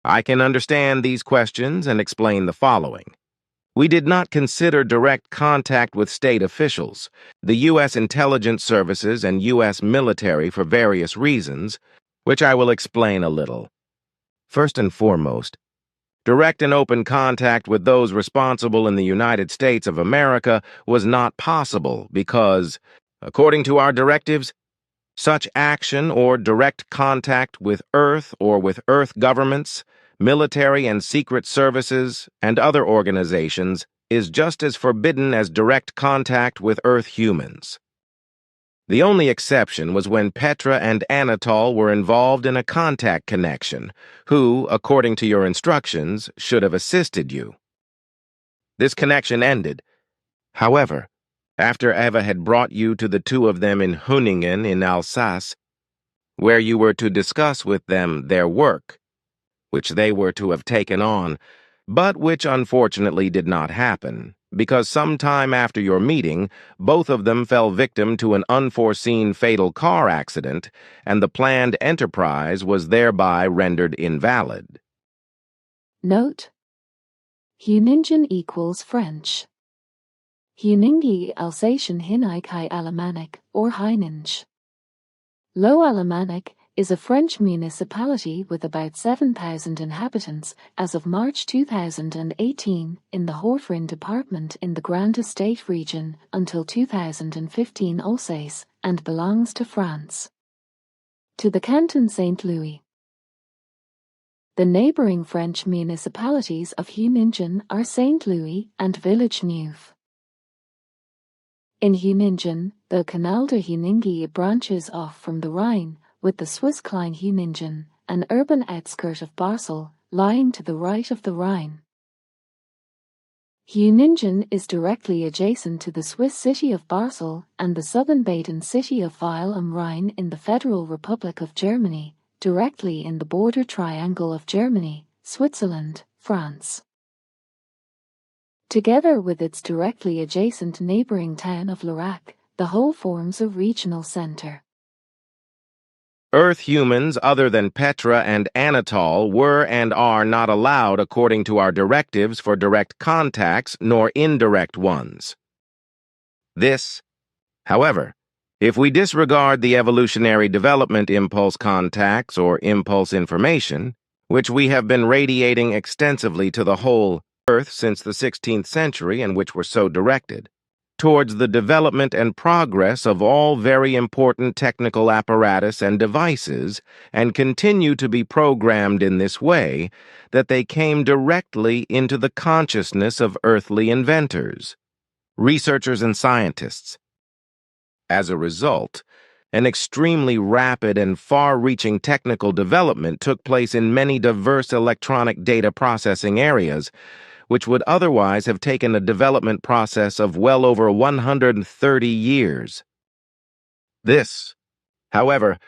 [SPEAKER 4] I can understand these questions and explain the following. We did not consider direct contact with state officials, the U.S. intelligence services and U.S. military for various reasons, which I will explain a little. First and foremost, direct and open contact with those responsible in the United States of America was not possible because, according to our directives, such action or direct contact with Earth or with Earth governments, military and secret services, and other organizations is just as forbidden as direct contact with Earth humans. The only exception was when Petra and Anatol were involved in a contact connection, who, according to your instructions, should have assisted you. This connection ended. However, after Eva had brought you to the two of them in Huningen in Alsace, where you were to discuss with them their work, which they were to have taken on, but which unfortunately did not happen, because some time after your meeting, both of them fell victim to an unforeseen fatal car accident, and the planned enterprise was thereby rendered invalid.
[SPEAKER 14] Note: Huningen equals French. Huningi Alsatian Hinaikai Alamanic or Haininge. Low Alamanic is a French municipality with about 7,000 inhabitants as of March 2018 in the Haut-Rhin department in the Grand Estate region until 2015 Alsace, and belongs to France. To the Canton Saint-Louis. The neighboring French municipalities of Huningen are Saint-Louis and Village-Neuve. In Huningen, the Canal de Huningi branches off from the Rhine, with the Swiss Klein Huningen, an urban outskirt of Basel, lying to the right of the Rhine. Huningen is directly adjacent to the Swiss city of Basel and the southern Baden city of Weil am Rhein in the Federal Republic of Germany, directly in the border triangle of Germany, Switzerland, France. Together with its directly adjacent neighboring town of Larac, the whole forms a regional center.
[SPEAKER 4] Earth humans other than Petra and Anatole were and are not allowed according to our directives for direct contacts nor indirect ones. This, however, if we disregard the evolutionary development impulse contacts or impulse information, which we have been radiating extensively to the whole Earth since the 16th century and which were so directed, towards the development and progress of all very important technical apparatus and devices, and continue to be programmed in this way, that they came directly into the consciousness of earthly inventors, researchers and scientists. As a result, an extremely rapid and far-reaching technical development took place in many diverse electronic data processing areas, which would otherwise have taken a development process of well over 130 years. This, however,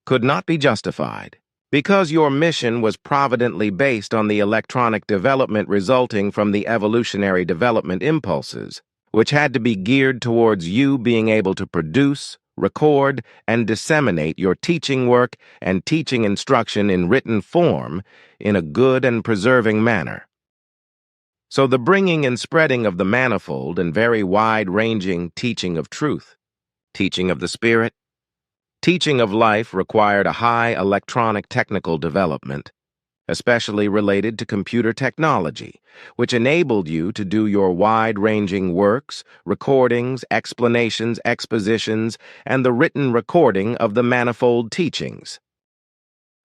[SPEAKER 4] could not be justified, because your mission was providently based on the electronic development resulting from the evolutionary development impulses, which had to be geared towards you being able to produce, record, and disseminate your teaching work and teaching instruction in written form in a good and preserving manner. So the bringing and spreading of the manifold and very wide-ranging teaching of truth, teaching of the Spirit, teaching of life required a high electronic technical development, especially related to computer technology, which enabled you to do your wide-ranging works, recordings, explanations, expositions, and the written recording of the manifold teachings.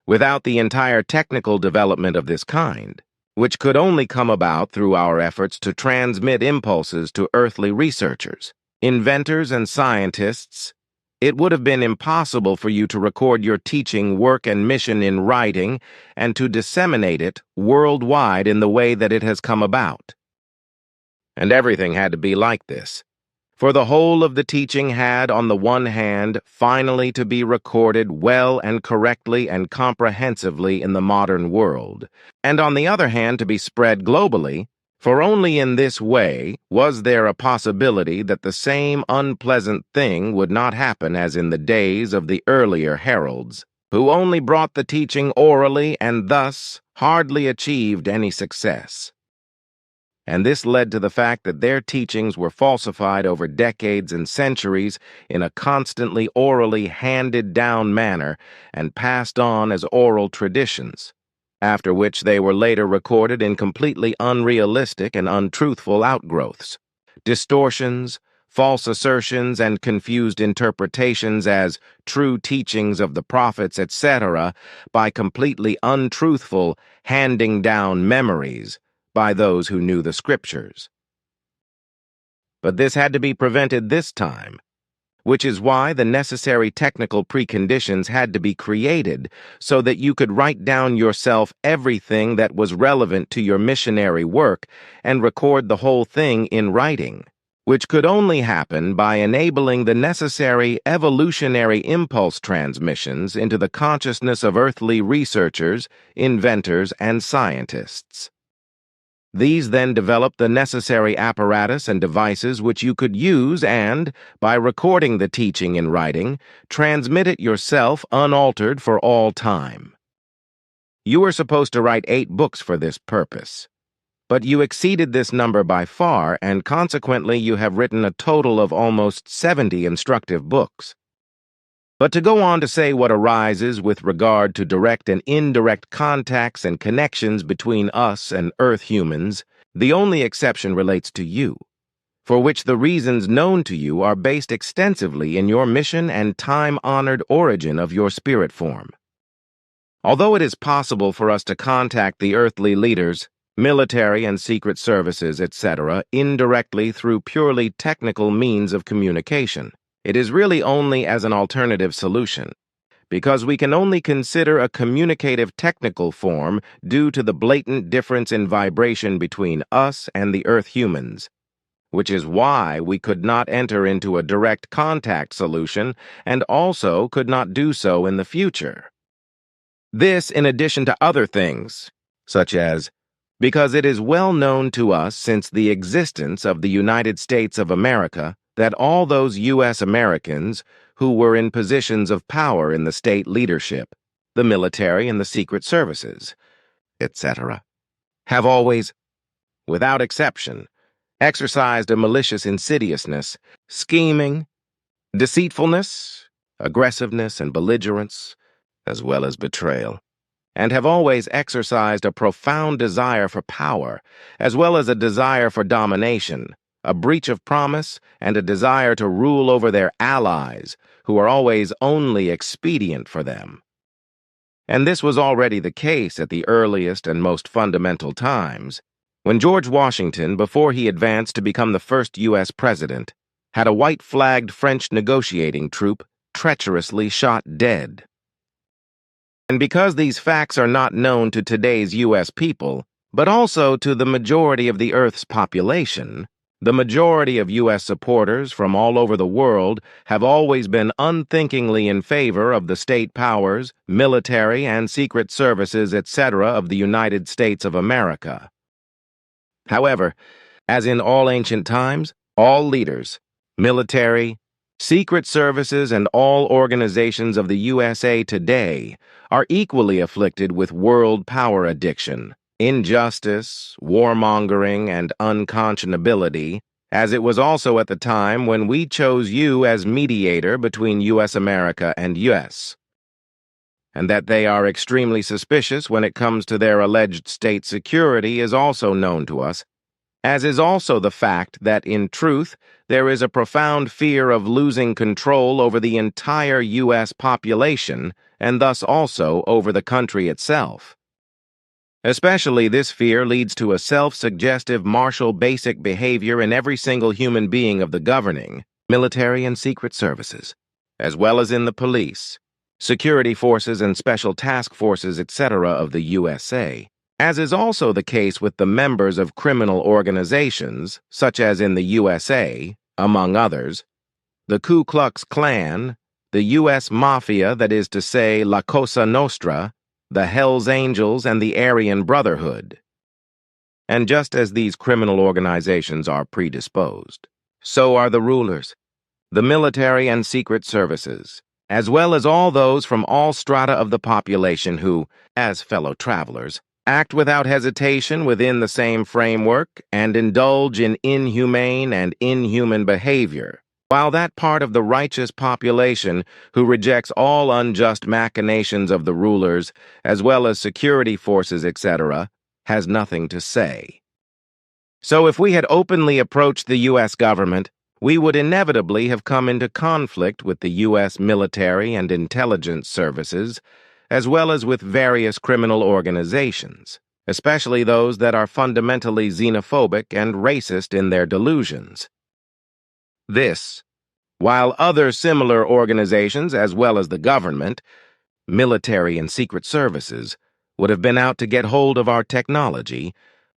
[SPEAKER 4] Without the entire technical development of this kind, which could only come about through our efforts to transmit impulses to earthly researchers, inventors, and scientists, it would have been impossible for you to record your teaching work and mission in writing and to disseminate it worldwide in the way that it has come about. And everything had to be like this. For the whole of the teaching had, on the one hand, finally to be recorded well and correctly and comprehensively in the modern world, and on the other hand to be spread globally, for only in this way was there a possibility that the same unpleasant thing would not happen as in the days of the earlier heralds, who only brought the teaching orally and thus hardly achieved any success. And this led to the fact that their teachings were falsified over decades and centuries in a constantly orally handed-down manner and passed on as oral traditions, after which they were later recorded in completely unrealistic and untruthful outgrowths, distortions, false assertions, and confused interpretations as true teachings of the prophets, etc., by completely untruthful handing-down memories by those who knew the scriptures. But this had to be prevented this time, which is why the necessary technical preconditions had to be created so that you could write down yourself everything that was relevant to your missionary work and record the whole thing in writing, which could only happen by enabling the necessary evolutionary impulse transmissions into the consciousness of earthly researchers, inventors, and scientists. These then developed the necessary apparatus and devices which you could use and, by recording the teaching in writing, transmit it yourself unaltered for all time. You were supposed to write 8 books for this purpose, but you exceeded this number by far, and consequently you have written a total of almost 70 instructive books. But to go on to say what arises with regard to direct and indirect contacts and connections between us and Earth humans, the only exception relates to you, for which the reasons known to you are based extensively in your mission and time-honored origin of your spirit form. Although it is possible for us to contact the earthly leaders, military and secret services, etc., indirectly through purely technical means of communication, it is really only as an alternative solution, because we can only consider a communicative technical form due to the blatant difference in vibration between us and the Earth humans, which is why we could not enter into a direct contact solution and also could not do so in the future. This in addition to other things, such as because it is well known to us since the existence of the United States of America that all those U.S. Americans who were in positions of power in the state leadership, the military and the secret services, etc., have always, without exception, exercised a malicious insidiousness, scheming, deceitfulness, aggressiveness, and belligerence, as well as betrayal, and have always exercised a profound desire for power, as well as a desire for domination, a breach of promise, and a desire to rule over their allies, who are always only expedient for them. And this was already the case at the earliest and most fundamental times, when George Washington, before he advanced to become the first U.S. president, had a white-flagged French negotiating troop treacherously shot dead. And because these facts are not known to today's U.S. people, but also to the majority of the Earth's population, the majority of U.S. supporters from all over the world have always been unthinkingly in favor of the state powers, military and secret services, etc. of the United States of America. However, as in all ancient times, all leaders, military, secret services, and all organizations of the USA today are equally afflicted with world power addiction, injustice, warmongering, and unconscionability, as it was also at the time when we chose you as mediator between U.S. America and U.S., and that they are extremely suspicious when it comes to their alleged state security is also known to us, as is also the fact that, in truth, there is a profound fear of losing control over the entire U.S. population, and thus also over the country itself. Especially this fear leads to a self-suggestive martial basic behavior in every single human being of the governing, military and secret services, as well as in the police, security forces and special task forces, etc. of the USA, as is also the case with the members of criminal organizations, such as in the USA, among others, the Ku Klux Klan, the U.S. Mafia, that is to say, La Cosa Nostra, the Hells Angels, and the Aryan Brotherhood. And just as these criminal organizations are predisposed, so are the rulers, the military and secret services, as well as all those from all strata of the population who, as fellow travelers, act without hesitation within the same framework and indulge in inhumane and inhuman behavior, while that part of the righteous population who rejects all unjust machinations of the rulers, as well as security forces, etc., has nothing to say. So if we had openly approached the U.S. government, we would inevitably have come into conflict with the U.S. military and intelligence services, as well as with various criminal organizations, especially those that are fundamentally xenophobic and racist in their delusions. This, while other similar organizations, as well as the government, military and secret services, would have been out to get hold of our technology,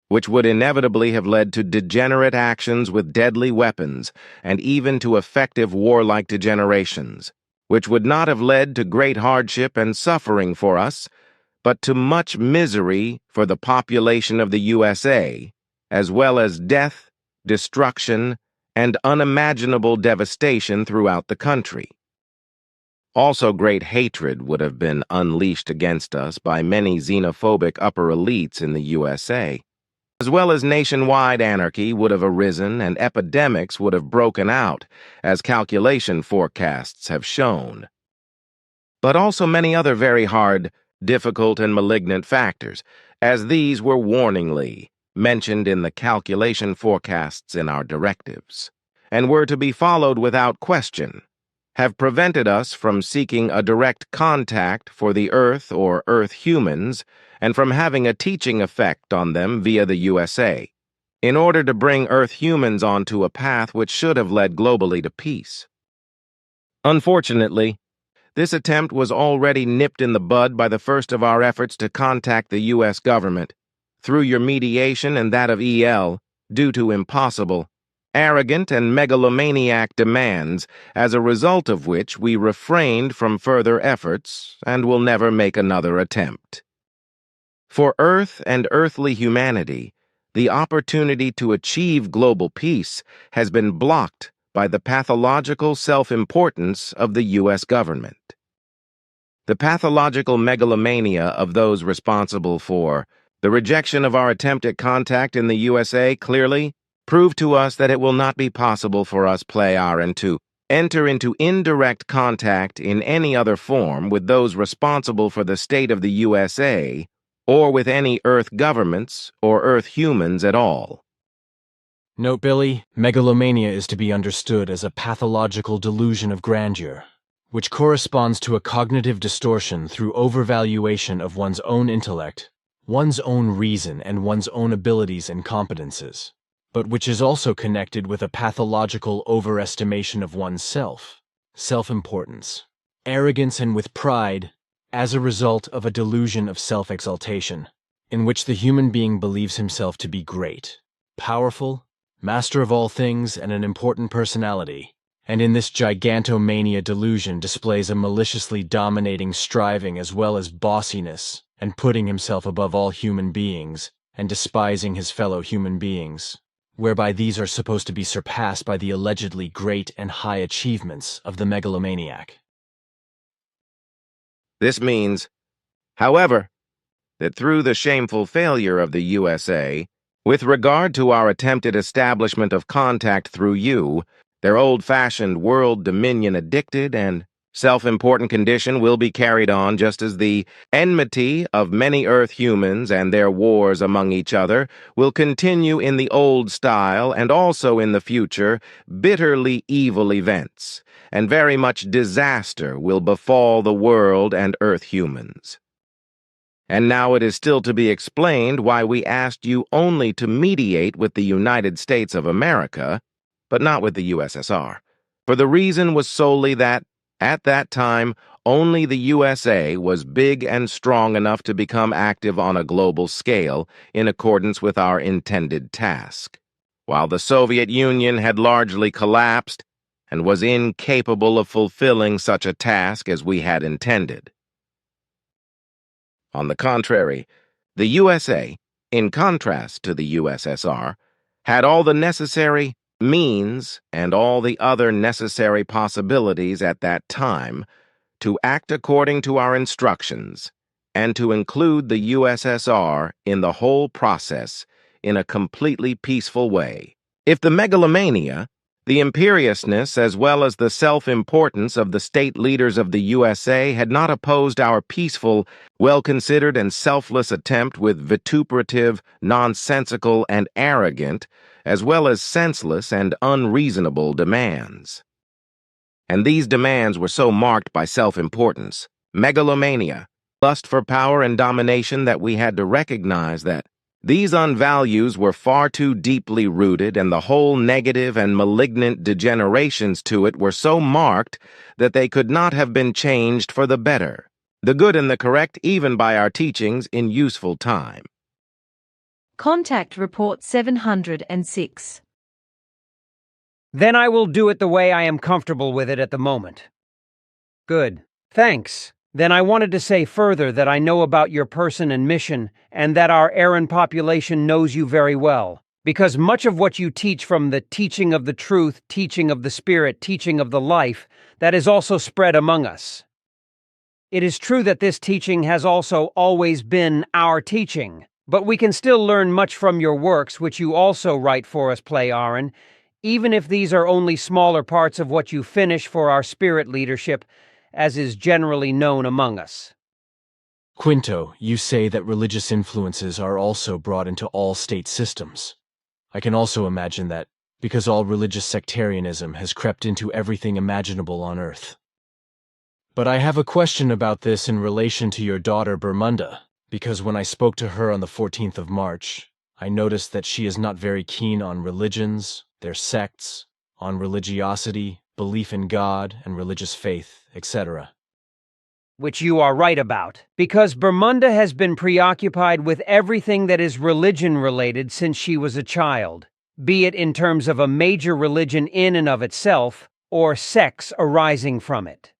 [SPEAKER 4] which would inevitably have led to degenerate actions with deadly weapons and even to effective warlike degenerations, which would not have led to great hardship and suffering for us, but to much misery for the population of the USA, as well as death, destruction, and unimaginable devastation throughout the country. Also, great hatred would have been unleashed against us by many xenophobic upper elites in the USA, as well as nationwide anarchy would have arisen and epidemics would have broken out, as calculation forecasts have shown. But also many other very hard, difficult, and malignant factors, as these were warningly mentioned in the calculation forecasts in our directives, and were to be followed without question, have prevented us from seeking a direct contact for the Earth or Earth humans and from having a teaching effect on them via the USA, in order to bring Earth humans onto a path which should have led globally to peace. Unfortunately, this attempt was already nipped in the bud by the first of our efforts to contact the U.S. government, through your mediation and that of EL, due to impossible, arrogant, and megalomaniac demands, as a result of which we refrained from further efforts and will never make another attempt. For Earth and earthly humanity, the opportunity to achieve global peace has been blocked by the pathological self-importance of the U.S. government. The pathological megalomania of those responsible for the rejection of our attempt at contact in the USA clearly proved to us that it will not be possible for us Plejaren to enter into indirect contact in any other form with those responsible for the state of the USA or with any Earth governments or Earth humans at all.
[SPEAKER 3] Note, Billy, megalomania is to be understood as a pathological delusion of grandeur, which corresponds to a cognitive distortion through overvaluation of one's own intellect, one's own reason, and one's own abilities and competences, but which is also connected with a pathological overestimation of oneself, self-importance, arrogance, and with pride, as a result of a delusion of self-exaltation, in which the human being believes himself to be great, powerful, master of all things, and an important personality, and in this gigantomania delusion displays a maliciously dominating striving as well as bossiness, and putting himself above all human beings, and despising his fellow human beings, whereby these are supposed to be surpassed by the allegedly great and high achievements of the megalomaniac.
[SPEAKER 4] This means, however, that through the shameful failure of the USA, with regard to our attempted establishment of contact through you, their old-fashioned world dominion-addicted and self-important condition will be carried on just as the enmity of many Earth humans and their wars among each other will continue in the old style and also in the future bitterly evil events, and very much disaster will befall the world and Earth humans. And now it is still to be explained why we asked you only to mediate with the United States of America, but not with the USSR. For the reason was solely that, at that time, only the USA was big and strong enough to become active on a global scale in accordance with our intended task, while the Soviet Union had largely collapsed and was incapable of fulfilling such a task as we had intended. On the contrary, the USA, in contrast to the USSR, had all the necessary means and all the other necessary possibilities at that time to act according to our instructions and to include the USSR in the whole process in a completely peaceful way. If the megalomania, the imperiousness, as well as the self-importance of the state leaders of the USA had not opposed our peaceful, well-considered, and selfless attempt with vituperative, nonsensical, and arrogant, as well as senseless and unreasonable demands. And these demands were so marked by self-importance, megalomania, lust for power and domination that we had to recognize that these unvalues were far too deeply rooted and the whole negative and malignant degenerations to it were so marked that they could not have been changed for the better, the good and the correct even by our teachings in useful time.
[SPEAKER 15] Contact Report 706.
[SPEAKER 16] Then I will do it the way I am comfortable with it at the moment. Good. Thanks. Then I wanted to say further that I know about your person and mission, and that our Aran population knows you very well. because much of what you teach from the teaching of the truth, teaching of the Spirit, teaching of the life, that is also spread among us. It is true that this teaching has also always been our teaching, but we can still learn much from your works, which you also write for us, Aaron, even if these are only smaller parts of what you finish for our spirit leadership, as is generally known among us.
[SPEAKER 3] Quinto, you say that religious influences are also brought into all state systems. I can also imagine that, because all religious sectarianism has crept into everything imaginable on Earth. But I have a question about this in relation to your daughter Bermunda, because when I spoke to her on the 14th of March, I noticed that she is not very keen on religions, their sects, on religiosity, belief in God and religious faith, etc.
[SPEAKER 16] Which you are right about, because Bermunda has been preoccupied with everything that is religion-related since she was a child, be it in terms of a major religion in and of itself, or sects arising from it.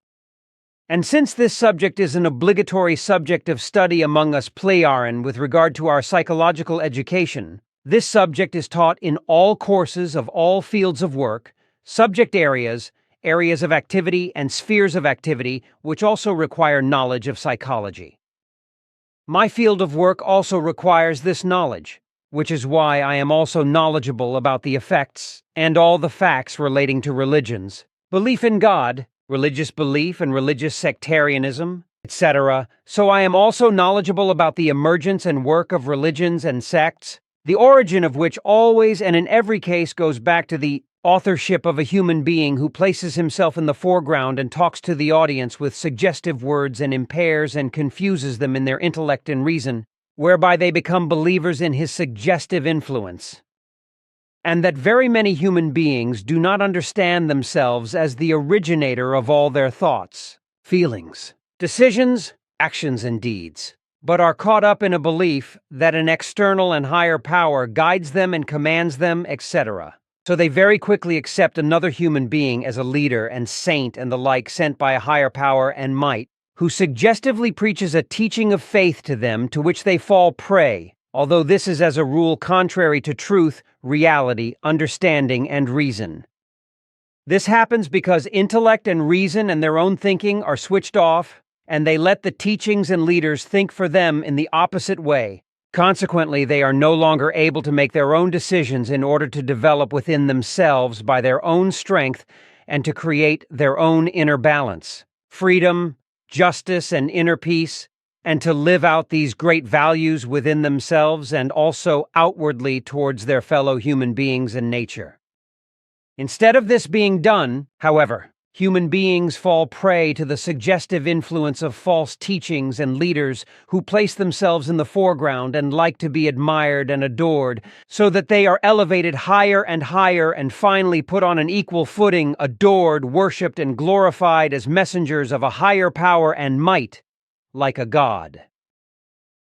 [SPEAKER 16] And since this subject is an obligatory subject of study among us Plearin with regard to our psychological education, this subject is taught in all courses of all fields of work, subject areas, areas of activity, and spheres of activity which also require knowledge of psychology. My field of work also requires this knowledge, which is why I am also knowledgeable about the effects and all the facts relating to religions, belief in God, religious belief and religious sectarianism, etc. So I am also knowledgeable about the emergence and work of religions and sects, the origin of which always and in every case goes back to the authorship of a human being who places himself in the foreground and talks to the audience with suggestive words and impairs and confuses them in their intellect and reason, whereby they become believers in his suggestive influence. And that very many human beings do not understand themselves as the originator of all their thoughts, feelings, decisions, actions, and deeds, but are caught up in a belief that an external and higher power guides them and commands them, etc. So they very quickly accept another human being as a leader and saint and the like sent by a higher power and might, who suggestively preaches a teaching of faith to them to which they fall prey, although this is as a rule contrary to truth, reality, understanding, and reason. This happens because intellect and reason and their own thinking are switched off, and they let the teachings and leaders think for them in the opposite way. Consequently, they are no longer able to make their own decisions in order to develop within themselves by their own strength and to create their own inner balance, freedom, justice, and inner peace, and to live out these great values within themselves and also outwardly towards their fellow human beings and nature. Instead of this being done, however, human beings fall prey to the suggestive influence of false teachings and leaders who place themselves in the foreground and like to be admired and adored, so that they are elevated higher and finally put on an equal footing, adored, worshipped, and glorified as messengers of a higher power and might, like a god.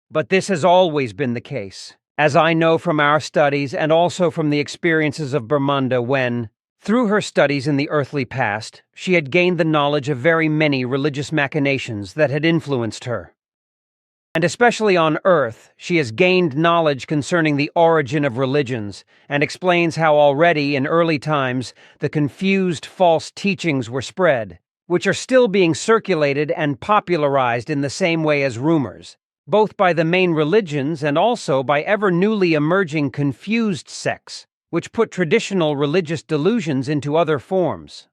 [SPEAKER 16] But this has always been the case, as I know from our studies and also from the experiences of Bermunda when, through her studies in the earthly past, she had gained the knowledge of very many religious machinations that had influenced her. And especially on earth, she has gained knowledge concerning the origin of religions and explains how already in early times the confused false teachings were spread, which are still being circulated and popularized in the same way as rumors, both by the main religions and also by ever newly emerging confused sects, which put traditional religious delusions into other forms.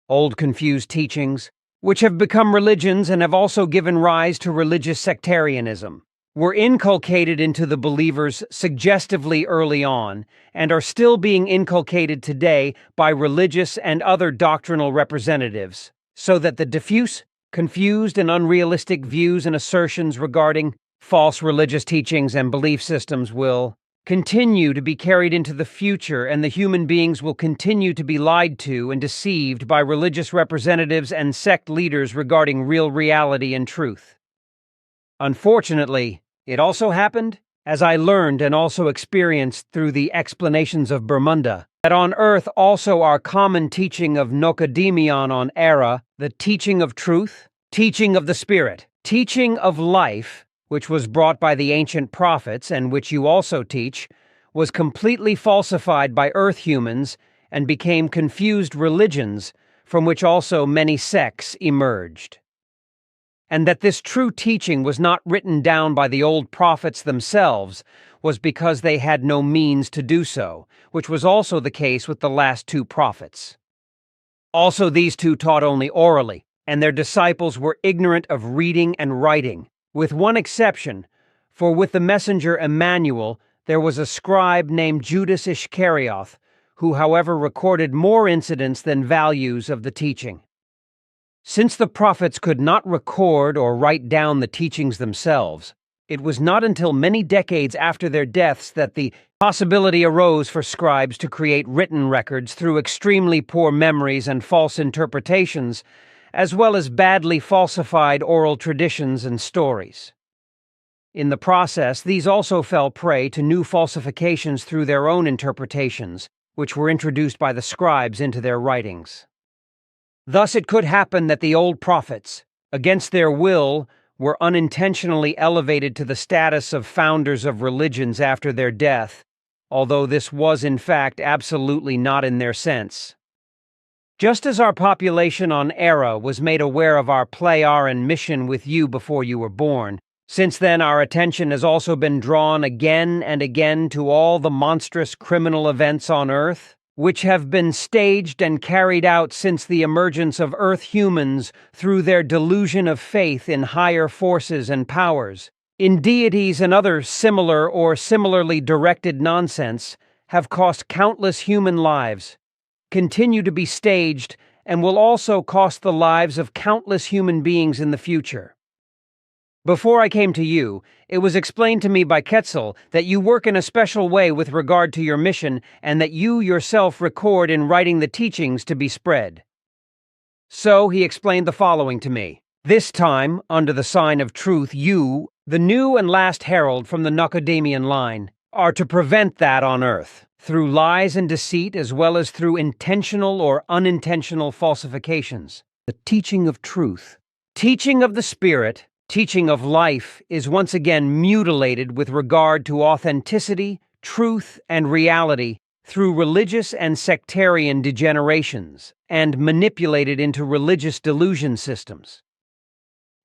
[SPEAKER 16] Old confused teachings, which have become religions and have also given rise to religious sectarianism, were inculcated into the believers suggestively early on and are still being inculcated today by religious and other doctrinal representatives, so that the diffuse, confused, and unrealistic views and assertions regarding false religious teachings and belief systems will continue to be carried into the future, and the human beings will continue to be lied to and deceived by religious representatives and sect leaders regarding real reality and truth. Unfortunately, it also happened, as I learned and also experienced through the explanations of Bermunda, that on earth also our common teaching of Nokodemion on Era, the teaching of truth, teaching of the Spirit, teaching of life, which was brought by the ancient prophets and which you also teach, was completely falsified by Earth humans and became confused religions, from which also many sects emerged. And that this true teaching was not written down by the old prophets themselves was because they had no means to do so, which was also the case with the last two prophets. Also, these two taught only orally, and their disciples were ignorant of reading and writing, with one exception, for with the messenger Emmanuel there was a scribe named Judas Iscarioth, who however recorded more incidents than values of the teaching. Since the prophets could not record or write down the teachings themselves, it was not until many decades after their deaths that the possibility arose for scribes to create written records through extremely poor memories and false interpretations, as well as badly falsified oral traditions and stories. In the process, these also fell prey to new falsifications through their own interpretations, which were introduced by the scribes into their writings. Thus it could happen that the old prophets, against their will, were unintentionally elevated to the status of founders of religions after their death, although this was in fact absolutely not in their sense. Just as our population on Era was made aware of our Pleiar and mission with you before you were born, since then our attention has also been drawn again and again to all the monstrous criminal events on Earth, which have been staged and carried out since the emergence of Earth humans through their delusion of faith in higher forces and powers, in deities and other similar or similarly directed nonsense, have cost countless human lives, continue to be staged, and will also cost the lives of countless human beings in the future. Before I came to you, it was explained to me by Quetzal that you work in a special way with regard to your mission and that you yourself record in writing the teachings to be spread. So he explained the following to me. This time, under the sign of truth, you, the new and last herald from the Nokodemion line, are to prevent that on Earth, through lies and deceit as well as through intentional or unintentional falsifications. The teaching of truth, teaching of the Spirit, teaching of life is once again mutilated with regard to authenticity, truth, and reality through religious and sectarian degenerations, and manipulated into religious delusion systems.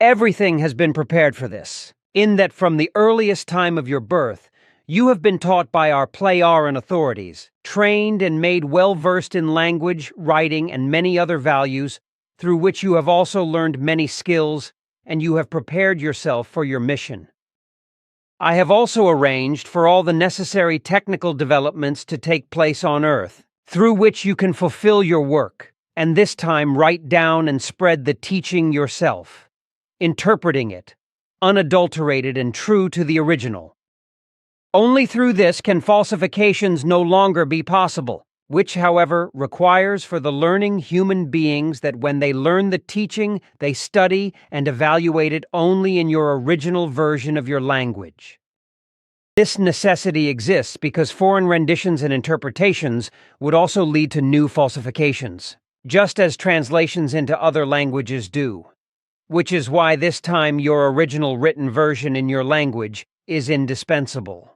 [SPEAKER 16] Everything has been prepared for this, in that from the earliest time of your birth, you have been taught by our Pleiaran authorities, trained and made well-versed in language, writing, and many other values, through which you have also learned many skills, and you have prepared yourself for your mission. I have also arranged for all the necessary technical developments to take place on Earth, through which you can fulfill your work, and this time write down and spread the teaching yourself, interpreting it, unadulterated and true to the original. Only through this can falsifications no longer be possible, which, however, requires for the learning human beings that when they learn the teaching, they study and evaluate it only in your original version of your language. This necessity exists because foreign renditions and interpretations would also lead to new falsifications, just as translations into other languages do, which is why this time your original written version in your language is indispensable.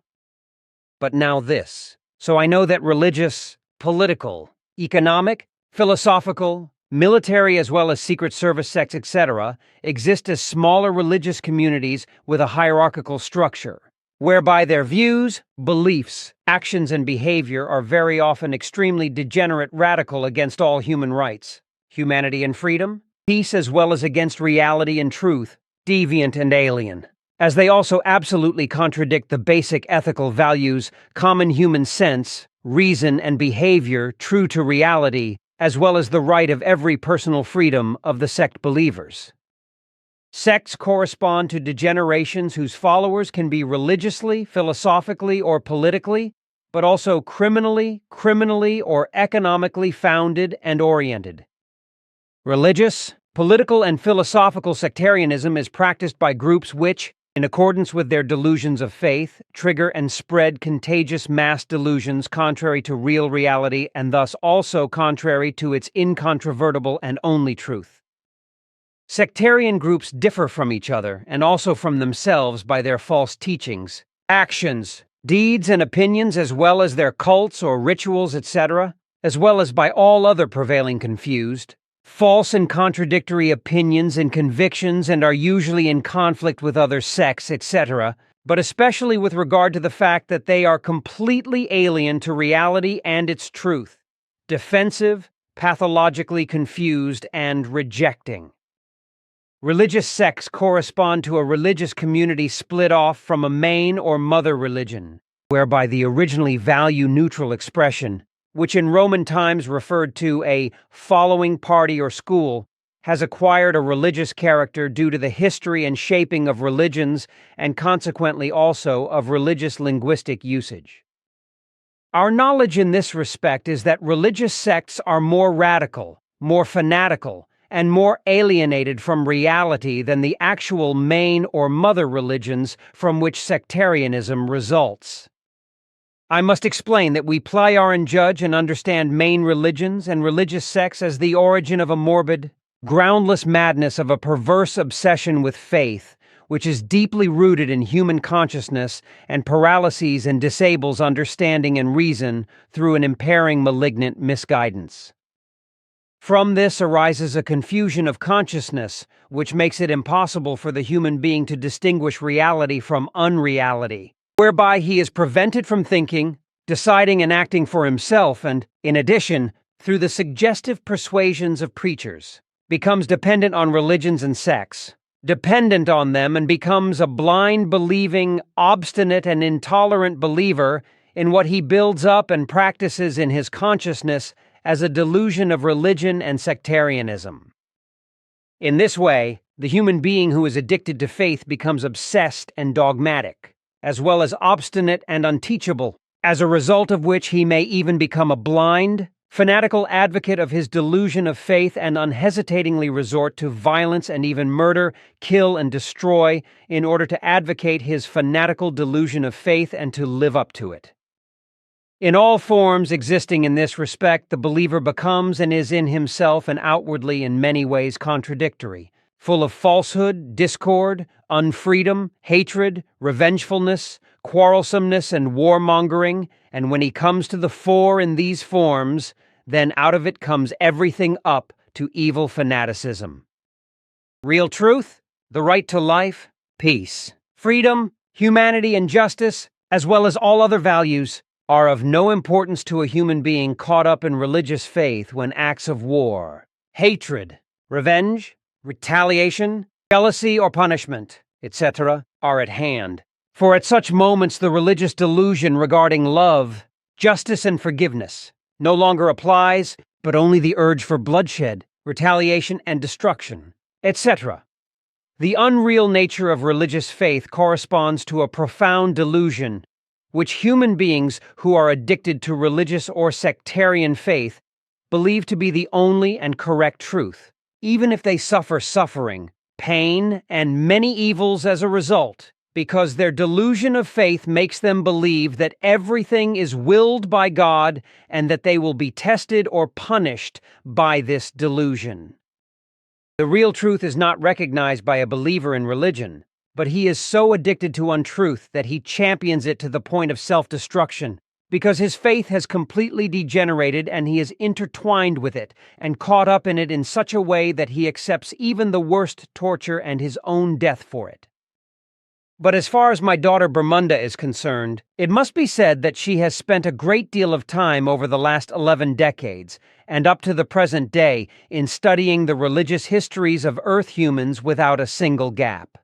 [SPEAKER 16] But now this. So I know that religious, political, economic, philosophical, military as well as secret service sects, etc., exist as smaller religious communities with a hierarchical structure, whereby their views, beliefs, actions, and behavior are very often extremely degenerate, radical against all human rights, humanity and freedom, peace as well as against reality and truth, deviant and alien, as they also absolutely contradict the basic ethical values, common human sense, reason, and behavior true to reality, as well as the right of every personal freedom of the sect believers. Sects correspond to degenerations whose followers can be religiously, philosophically, or politically, but also criminally, or economically founded and oriented. Religious, political, and philosophical sectarianism is practiced by groups which, in accordance with their delusions of faith, trigger and spread contagious mass delusions contrary to real reality and thus also contrary to its incontrovertible and only truth. Sectarian groups differ from each other and also from themselves by their false teachings, actions, deeds and opinions as well as their cults or rituals, etc., as well as by all other prevailing confused, false and contradictory opinions and convictions and are usually in conflict with other sects, etc., but especially with regard to the fact that they are completely alien to reality and its truth, defensive, pathologically confused, and rejecting. Religious sects correspond to a religious community split off from a main or mother religion, whereby the originally value-neutral expression, which in Roman times referred to a following party or school, has acquired a religious character due to the history and shaping of religions and consequently also of religious linguistic usage. Our knowledge in this respect is that religious sects are more radical, more fanatical, and more alienated from reality than the actual main or mother religions from which sectarianism results. I must explain that we ply and judge and understand main religions and religious sects as the origin of a morbid, groundless madness of a perverse obsession with faith, which is deeply rooted in human consciousness and paralyses and disables understanding and reason through an impairing malignant misguidance. From this arises a confusion of consciousness, which makes it impossible for the human being to distinguish reality from unreality, whereby he is prevented from thinking, deciding and acting for himself and, in addition, through the suggestive persuasions of preachers, becomes dependent on religions and sects, dependent on them and becomes a blind, believing, obstinate and intolerant believer in what he builds up and practices in his consciousness as a delusion of religion and sectarianism. In this way, the human being who is addicted to faith becomes obsessed and dogmatic, as well as obstinate and unteachable, as a result of which he may even become a blind, fanatical advocate of his delusion of faith and unhesitatingly resort to violence and even murder, kill and destroy in order to advocate his fanatical delusion of faith and to live up to it. In all forms existing in this respect, the believer becomes and is in himself and outwardly in many ways contradictory, full of falsehood, discord, unfreedom, hatred, revengefulness, quarrelsomeness, and warmongering, and when he comes to the fore in these forms, then out of it comes everything up to evil fanaticism. Real truth, the right to life, peace, freedom, humanity, and justice, as well as all other values, are of no importance to a human being caught up in religious faith when acts of war, hatred, revenge, retaliation, jealousy, or punishment, etc., are at hand. For at such moments the religious delusion regarding love, justice, and forgiveness no longer applies, but only the urge for bloodshed, retaliation, and destruction, etc. The unreal nature of religious faith corresponds to a profound delusion which human beings who are addicted to religious or sectarian faith believe to be the only and correct truth, even if they suffer suffering, pain, and many evils as a result, because their delusion of faith makes them believe that everything is willed by God and that they will be tested or punished by this delusion. The real truth is not recognized by a believer in religion, but he is so addicted to untruth that he champions it to the point of self-destruction, because his faith has completely degenerated and he is intertwined with it and caught up in it in such a way that he accepts even the worst torture and his own death for it. But as far as my daughter Bermunda is concerned, it must be said that she has spent a great deal of time over the last 11 decades, and up to the present day, in studying the religious histories of Earth humans without a single gap.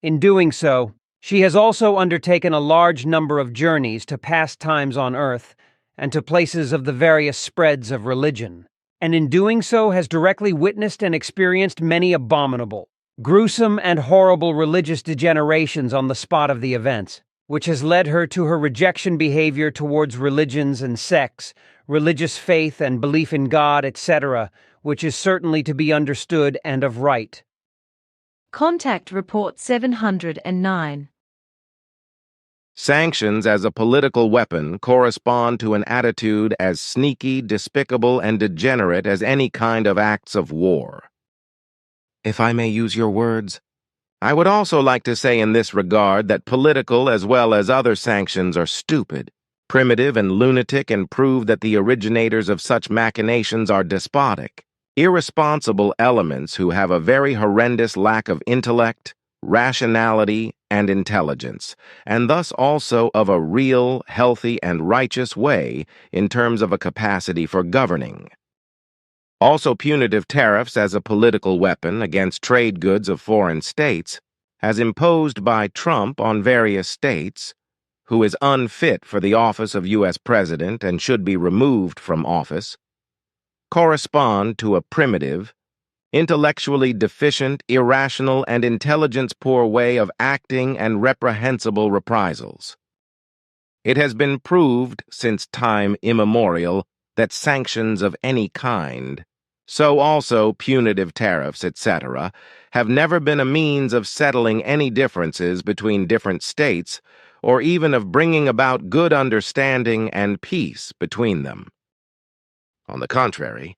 [SPEAKER 16] In doing so, she has also undertaken a large number of journeys to past times on Earth and to places of the various spreads of religion, and in doing so has directly witnessed and experienced many abominable, gruesome, and horrible religious degenerations on the spot of the events, which has led her to her rejection behavior towards religions and sects, religious faith and belief in God, etc., which is certainly to be understood and of right.
[SPEAKER 15] Contact Report 709.
[SPEAKER 4] Sanctions as a political weapon correspond to an attitude as sneaky, despicable, and degenerate as any kind of acts of war. If I may use your words, I would also like to say in this regard that political as well as other sanctions are stupid, primitive, and lunatic, and prove that the originators of such machinations are despotic, irresponsible elements who have a very horrendous lack of intellect, rationality, and intelligence, and thus also of a real, healthy, and righteous way in terms of a capacity for governing. Also, punitive tariffs as a political weapon against trade goods of foreign states, as imposed by Trump on various states, who is unfit for the office of U.S. President and should be removed from office, correspond to a primitive, intellectually deficient, irrational, and intelligence-poor way of acting and reprehensible reprisals. It has been proved since time immemorial that sanctions of any kind, so also punitive tariffs, etc., have never been a means of settling any differences between different states or even of bringing about good understanding and peace between them. On the contrary,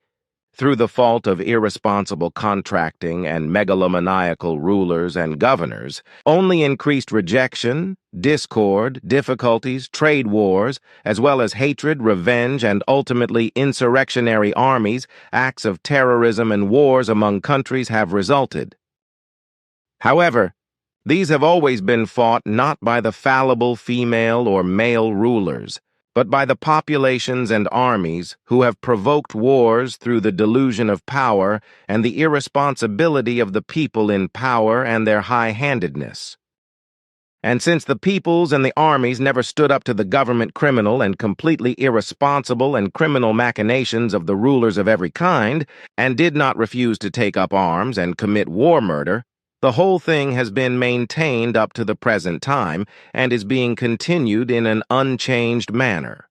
[SPEAKER 4] through the fault of irresponsible contracting and megalomaniacal rulers and governors, only increased rejection, discord, difficulties, trade wars, as well as hatred, revenge, and ultimately insurrectionary armies, acts of terrorism, and wars among countries have resulted. However, these have always been fought not by the fallible female or male rulers, but by the populations and armies who have provoked wars through the delusion of power and the irresponsibility of the people in power and their high-handedness. And since the peoples and the armies never stood up to the government criminal and completely irresponsible and criminal machinations of the rulers of every kind, and did not refuse to take up arms and commit war murder, the whole thing has been maintained up to the present time and is being continued in an unchanged manner.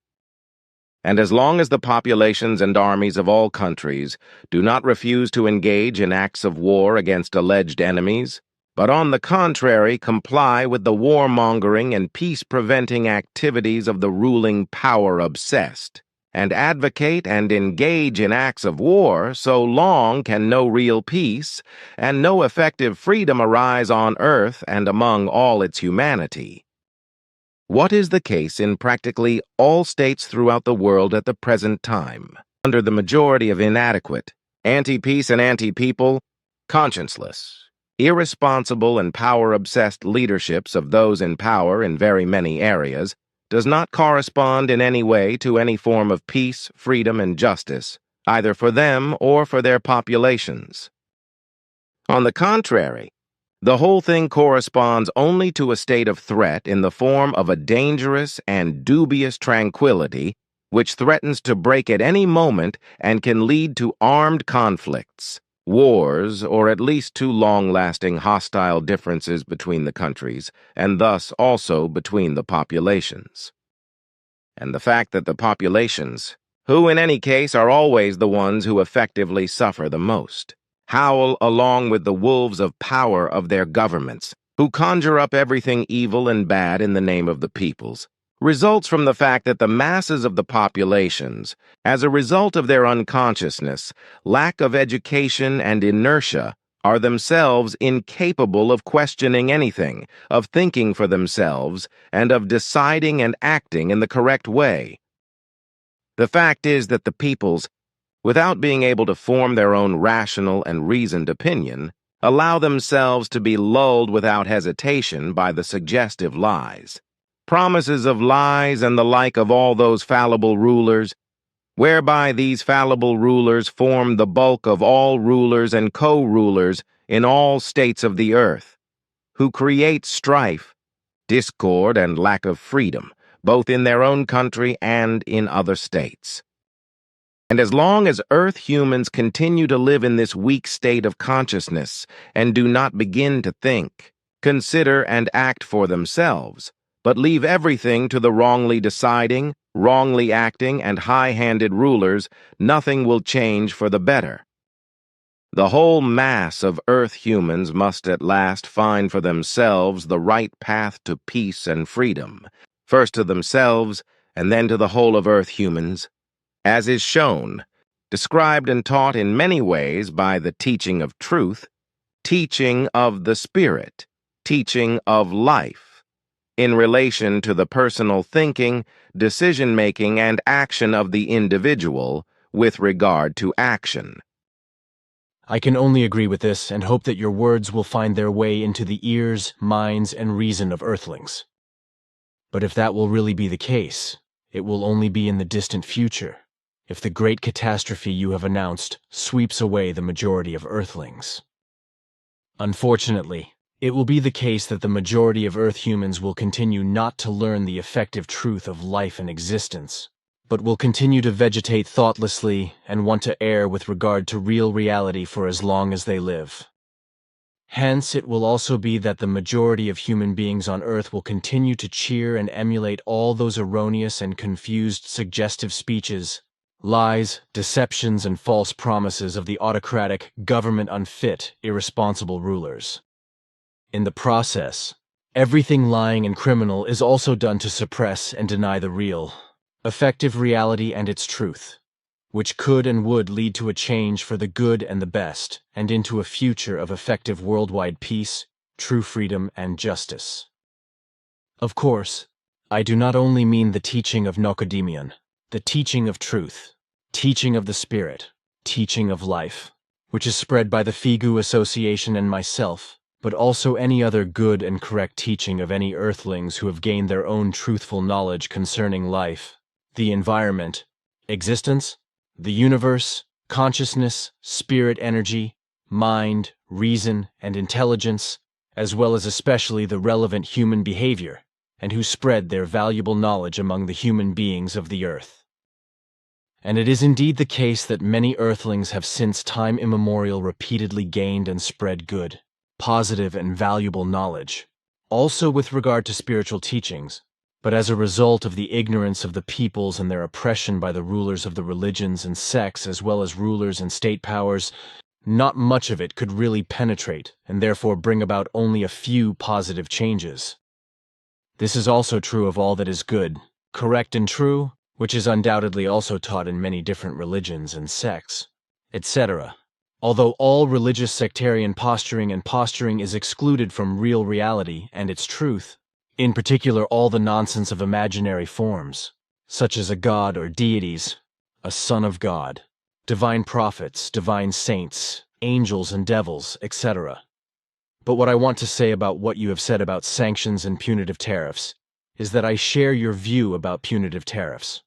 [SPEAKER 4] And as long as the populations and armies of all countries do not refuse to engage in acts of war against alleged enemies, but on the contrary comply with the warmongering and peace-preventing activities of the ruling power-obsessed, and advocate and engage in acts of war, so long can no real peace and no effective freedom arise on earth and among all its humanity. What is the case in practically all states throughout the world at the present time, under the majority of inadequate, anti-peace and anti-people, conscienceless, irresponsible and power-obsessed leaderships of those in power in very many areas, does not correspond in any way to any form of peace, freedom, and justice, either for them or for their populations. On the contrary, the whole thing corresponds only to a state of threat in the form of a dangerous and dubious tranquility which threatens to break at any moment and can lead to armed conflicts, wars, or at least to long-lasting hostile differences between the countries, and thus also between the populations. And the fact that the populations, who in any case are always the ones who effectively suffer the most, howl along with the wolves of power of their governments, who conjure up everything evil and bad in the name of the peoples, results from the fact that the masses of the populations, as a result of their unconsciousness, lack of education, and inertia, are themselves incapable of questioning anything, of thinking for themselves, and of deciding and acting in the correct way. The fact is that the peoples, without being able to form their own rational and reasoned opinion, allow themselves to be lulled without hesitation by the suggestive lies, promises of lies and the like of all those fallible rulers, whereby these fallible rulers form the bulk of all rulers and co-rulers in all states of the earth, who create strife, discord, and lack of freedom, both in their own country and in other states. And as long as Earth humans continue to live in this weak state of consciousness and do not begin to think, consider, and act for themselves, but leave everything to the wrongly deciding, wrongly acting, and high-handed rulers, nothing will change for the better. The whole mass of Earth humans must at last find for themselves the right path to peace and freedom, first to themselves and then to the whole of Earth humans, as is shown, described and taught in many ways by the teaching of truth, teaching of the spirit, teaching of life, in relation to the personal thinking, decision-making, and action of the individual with regard to action.
[SPEAKER 3] I can only agree with this and hope that your words will find their way into the ears, minds, and reason of earthlings. But if that will really be the case, it will only be in the distant future, if the great catastrophe you have announced sweeps away the majority of earthlings. Unfortunately, it will be the case that the majority of Earth humans will continue not to learn the effective truth of life and existence, but will continue to vegetate thoughtlessly and want to err with regard to real reality for as long as they live. Hence, it will also be that the majority of human beings on Earth will continue to cheer and emulate all those erroneous and confused suggestive speeches, lies, deceptions, and false promises of the autocratic, government-unfit, irresponsible rulers. In the process, everything lying and criminal is also done to suppress and deny the real, effective reality and its truth, which could and would lead to a change for the good and the best, and into a future of effective worldwide peace, true freedom, and justice. Of course, I do not only mean the teaching of Nokodemion, the teaching of truth, teaching of the spirit, teaching of life, which is spread by the Figu Association and myself, but also any other good and correct teaching of any earthlings who have gained their own truthful knowledge concerning life, the environment, existence, the universe, consciousness, spirit energy, mind, reason, and intelligence, as well as especially the relevant human behavior, and who spread their valuable knowledge among the human beings of the earth. And it is indeed the case that many earthlings have since time immemorial repeatedly gained and spread good, positive, and valuable knowledge, also with regard to spiritual teachings, but as a result of the ignorance of the peoples and their oppression by the rulers of the religions and sects as well as rulers and state powers, not much of it could really penetrate and therefore bring about only a few positive changes. This is also true of all that is good, correct, and true, which is undoubtedly also taught in many different religions and sects, etc. Although all religious sectarian posturing and posturing is excluded from real reality and its truth, in particular all the nonsense of imaginary forms, such as a god or deities, a son of God, divine prophets, divine saints, angels and devils, etc. But what I want to say about what you have said about sanctions and punitive tariffs is that I share your view about punitive tariffs.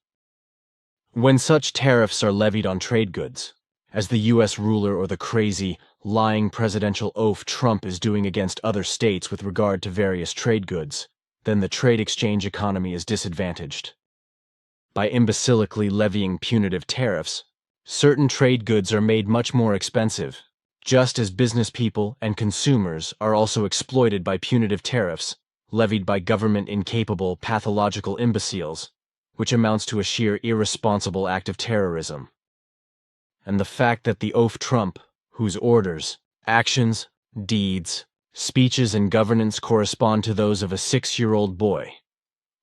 [SPEAKER 3] When such tariffs are levied on trade goods, as the U.S. ruler or the crazy, lying presidential oaf Trump is doing against other states with regard to various trade goods, then the trade exchange economy is disadvantaged. By imbecilically levying punitive tariffs, certain trade goods are made much more expensive, just as business people and consumers are also exploited by punitive tariffs levied by government-incapable pathological imbeciles, which amounts to a sheer irresponsible act of terrorism. And the fact that the oaf Trump, whose orders, actions, deeds, speeches, and governance correspond to those of a 6-year-old boy,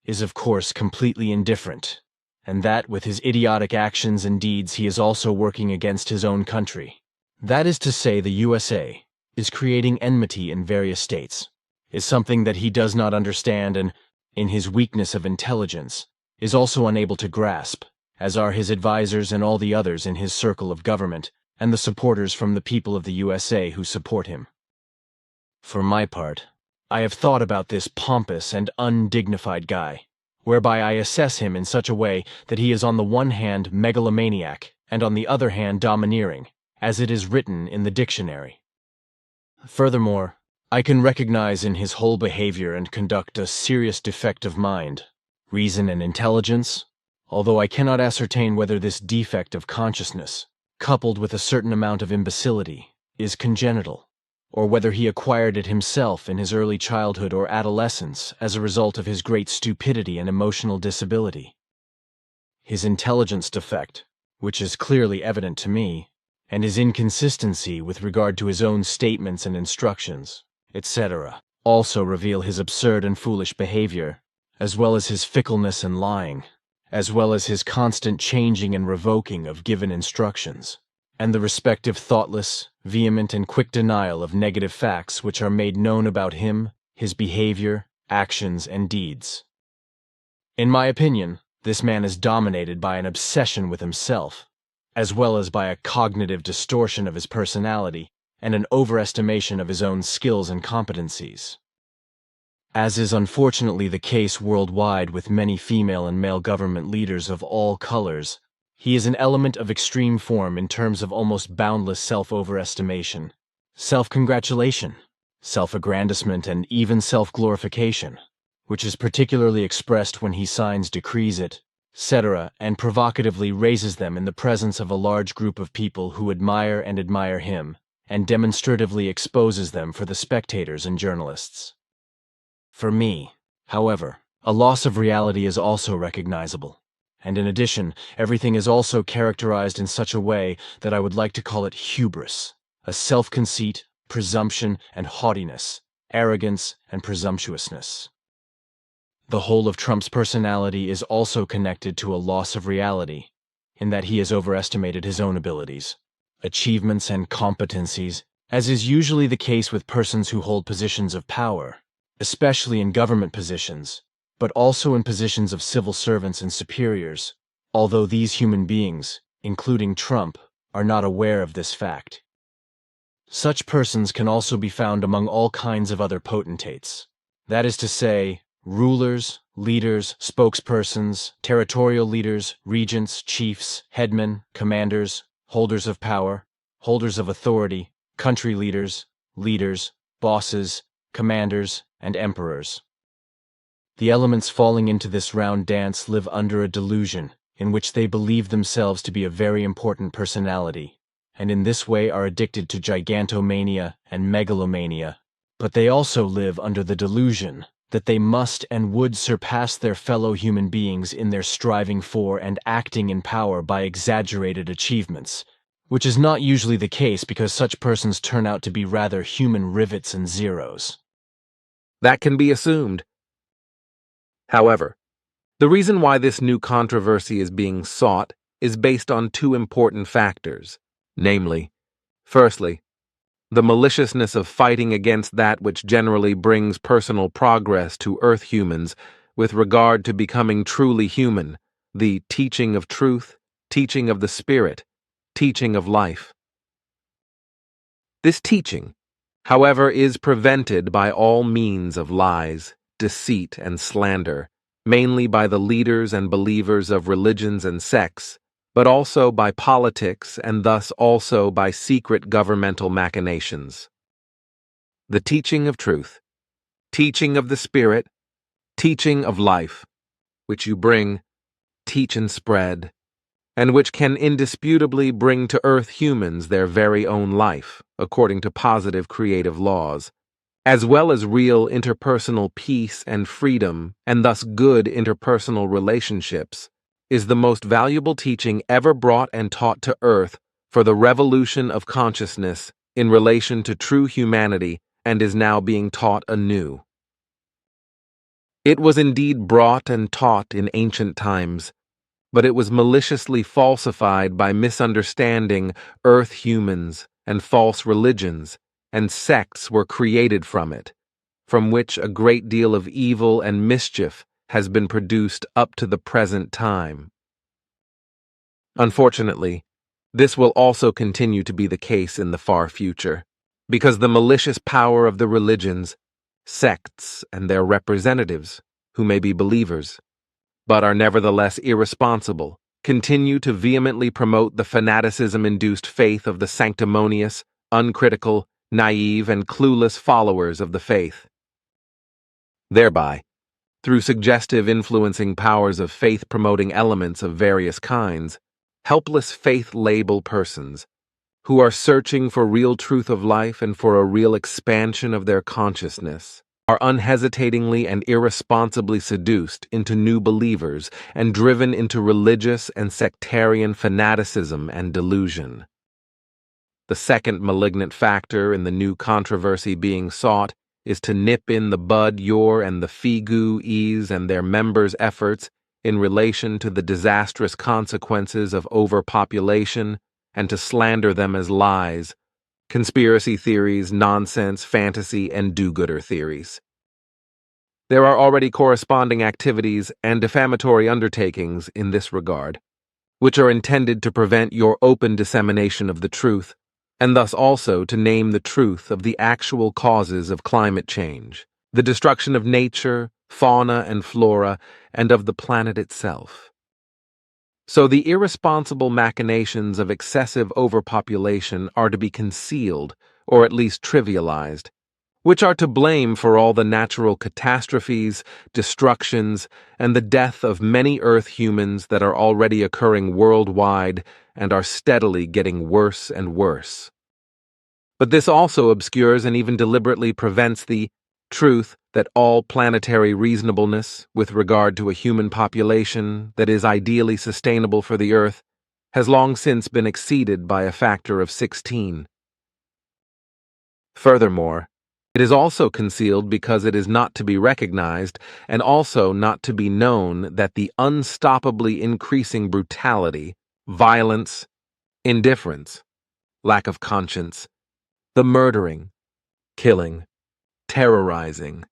[SPEAKER 3] is of course completely indifferent, and that with his idiotic actions and deeds he is also working against his own country. That is to say, the USA is creating enmity in various states, is something that he does not understand and, in his weakness of intelligence, is also unable to grasp, as are his advisors and all the others in his circle of government and the supporters from the people of the USA who support him. For my part, I have thought about this pompous and undignified guy, whereby I assess him in such a way that he is on the one hand megalomaniac and on the other hand domineering, as it is written in the dictionary. Furthermore, I can recognize in his whole behavior and conduct a serious defect of mind, reason, and intelligence, although I cannot ascertain whether this defect of consciousness, coupled with a certain amount of imbecility, is congenital, or whether he acquired it himself in his early childhood or adolescence as a result of his great stupidity and emotional disability. His intelligence defect, which is clearly evident to me, and his inconsistency with regard to his own statements and instructions, etc., also reveal his absurd and foolish behavior, as well as his fickleness and lying, as well as his constant changing and revoking of given instructions, and the respective thoughtless, vehement, and quick denial of negative facts which are made known about him, his behavior, actions, and deeds. In my opinion, this man is dominated by an obsession with himself, as well as by a cognitive distortion of his personality and an overestimation of his own skills and competencies. As is unfortunately the case worldwide with many female and male government leaders of all colors, he is an element of extreme form in terms of almost boundless self-overestimation, self-congratulation, self-aggrandizement, and even self-glorification, which is particularly expressed when he signs decrees, etc., and provocatively raises them in the presence of a large group of people who admire him, and demonstratively exposes them for the spectators and journalists. For me, however, a loss of reality is also recognizable, and in addition, everything is also characterized in such a way that I would like to call it hubris, a self-conceit, presumption, and haughtiness, arrogance, and presumptuousness. The whole of Trump's personality is also connected to a loss of reality, in that he has overestimated his own abilities, achievements, and competencies, as is usually the case with persons who hold positions of power, especially in government positions, but also in positions of civil servants and superiors, although these human beings, including Trump, are not aware of this fact. Such persons can also be found among all kinds of other potentates, that is to say, rulers, leaders, spokespersons, territorial leaders, regents, chiefs, headmen, commanders, holders of power, holders of authority, country leaders, bosses, commanders, and emperors. The elements falling into this round dance live under a delusion in which they believe themselves to be a very important personality, and in this way are addicted to gigantomania and megalomania, but they also live under the delusion that they must and would surpass their fellow human beings in their striving for and acting in power by exaggerated achievements, which is not usually the case because such persons turn out to be rather human rivets and zeros.
[SPEAKER 4] That can be assumed. However, the reason why this new controversy is being sought is based on two important factors, namely, firstly, the maliciousness of fighting against that which generally brings personal progress to Earth humans with regard to becoming truly human, the teaching of truth, teaching of the Spirit, teaching of life. This teaching, however, is prevented by all means of lies, deceit, and slander, mainly by the leaders and believers of religions and sects, but also by politics and thus also by secret governmental machinations. The teaching of truth, teaching of the Spirit, teaching of life, which you bring, teach and spread, and which can indisputably bring to Earth humans their very own life, according to positive creative laws, as well as real interpersonal peace and freedom, and thus good interpersonal relationships, is the most valuable teaching ever brought and taught to Earth for the revolution of consciousness in relation to true humanity, and is now being taught anew. It was indeed brought and taught in ancient times, but it was maliciously falsified by misunderstanding Earth humans, and false religions, and sects were created from it, from which a great deal of evil and mischief has been produced up to the present time. Unfortunately, this will also continue to be the case in the far future, because the malicious power of the religions, sects, and their representatives, who may be believers, but are nevertheless irresponsible, continue to vehemently promote the fanaticism-induced faith of the sanctimonious, uncritical, naive, and clueless followers of the faith. Thereby, through suggestive influencing powers of faith-promoting elements of various kinds, helpless faith-label persons, who are searching for real truth of life and for a real expansion of their consciousness, are unhesitatingly and irresponsibly seduced into new believers and driven into religious and sectarian fanaticism and delusion. The second malignant factor in the new controversy being sought is to nip in the bud your and the Figu-E's and their members' efforts in relation to the disastrous consequences of overpopulation, and to slander them as lies, conspiracy theories, nonsense, fantasy, and do-gooder theories. There are already corresponding activities and defamatory undertakings in this regard, which are intended to prevent your open dissemination of the truth, and thus also to name the truth of the actual causes of climate change, the destruction of nature, fauna, and flora, and of the planet itself. So the irresponsible machinations of excessive overpopulation are to be concealed, or at least trivialized, which are to blame for all the natural catastrophes, destructions, and the death of many Earth humans that are already occurring worldwide and are steadily getting worse and worse. But this also obscures and even deliberately prevents the truth that all planetary reasonableness with regard to a human population that is ideally sustainable for the Earth has long since been exceeded by a factor of 16. Furthermore, it is also concealed because it is not to be recognized and also not to be known that the unstoppably increasing brutality, violence, indifference, lack of conscience, the murdering, killing, terrorizing,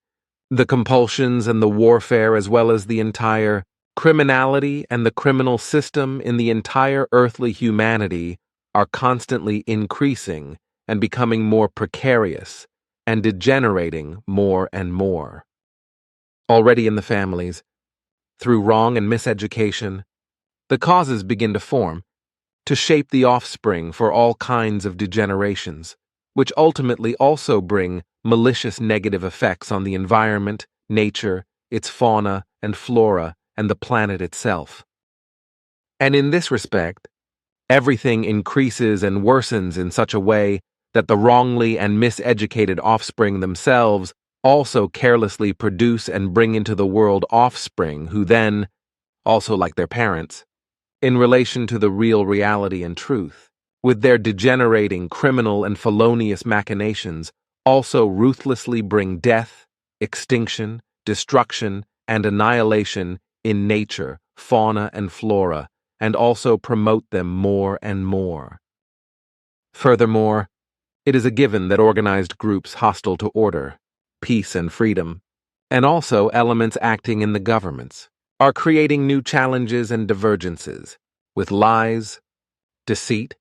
[SPEAKER 4] the compulsions and the warfare, as well as the entire criminality and the criminal system in the entire earthly humanity are constantly increasing and becoming more precarious and degenerating more and more. Already in the families, through wrong and miseducation, the causes begin to form, to shape the offspring for all kinds of degenerations, which ultimately also bring malicious negative effects on the environment, nature, its fauna and flora, and the planet itself. And in this respect, everything increases and worsens in such a way that the wrongly and miseducated offspring themselves also carelessly produce and bring into the world offspring who then, also like their parents, in relation to the real reality and truth, with their degenerating, criminal, and felonious machinations, also ruthlessly bring death, extinction, destruction, and annihilation in nature, fauna, and flora, and also promote them more and more. Furthermore, it is a given that organized groups hostile to order, peace, and freedom, and also elements acting in the governments, are creating new challenges and divergences, with lies, deceit,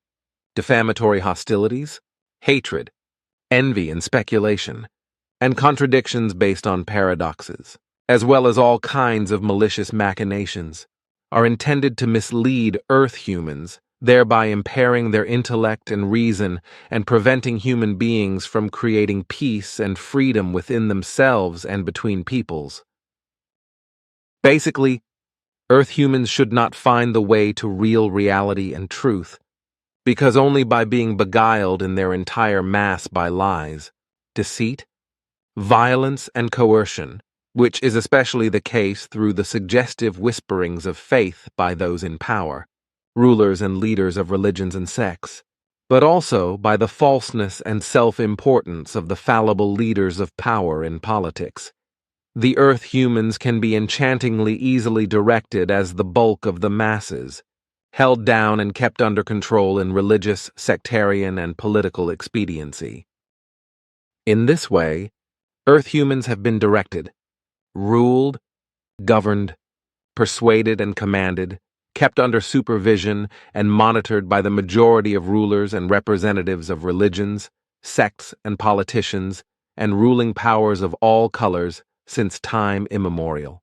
[SPEAKER 4] defamatory hostilities, hatred, envy and speculation, and contradictions based on paradoxes, as well as all kinds of malicious machinations, are intended to mislead Earth humans, thereby impairing their intellect and reason and preventing human beings from creating peace and freedom within themselves and between peoples. Basically, Earth humans should not find the way to real reality and truth, because only by being beguiled in their entire mass by lies, deceit, violence, and coercion, which is especially the case through the suggestive whisperings of faith by those in power, rulers and leaders of religions and sects, but also by the falseness and self-importance of the fallible leaders of power in politics. The Earth humans can be enchantingly easily directed as the bulk of the masses, held down and kept under control in religious, sectarian, and political expediency. In this way, Earth humans have been directed, ruled, governed, persuaded and commanded, kept under supervision and monitored by the majority of rulers and representatives of religions, sects and politicians, and ruling powers of all colors since time immemorial.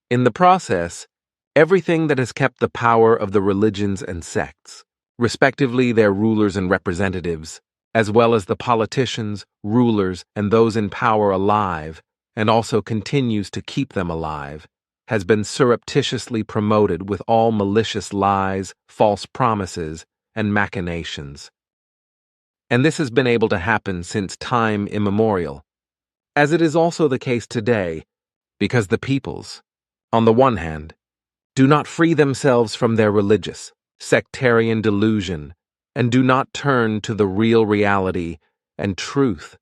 [SPEAKER 4] In the process, everything that has kept the power of the religions and sects, respectively their rulers and representatives, as well as the politicians, rulers, and those in power alive, and also continues to keep them alive, has been surreptitiously promoted with all malicious lies, false promises, and machinations. And this has been able to happen since time immemorial, as it is also the case today, because the peoples, on the one hand, do not free themselves from their religious, sectarian delusion, and do not turn to the real reality and truth,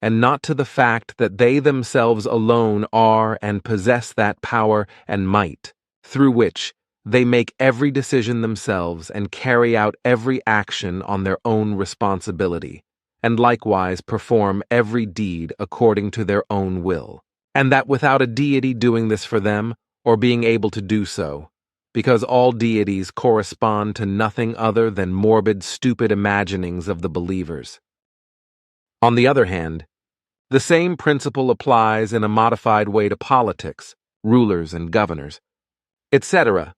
[SPEAKER 4] and not to the fact that they themselves alone are and possess that power and might, through which they make every decision themselves and carry out every action on their own responsibility, and likewise perform every deed according to their own will, and that without a deity doing this for them, or being able to do so, because all deities correspond to nothing other than morbid, stupid imaginings of the believers. On the other hand, the same principle applies in a modified way to politics, rulers and governors, etc.,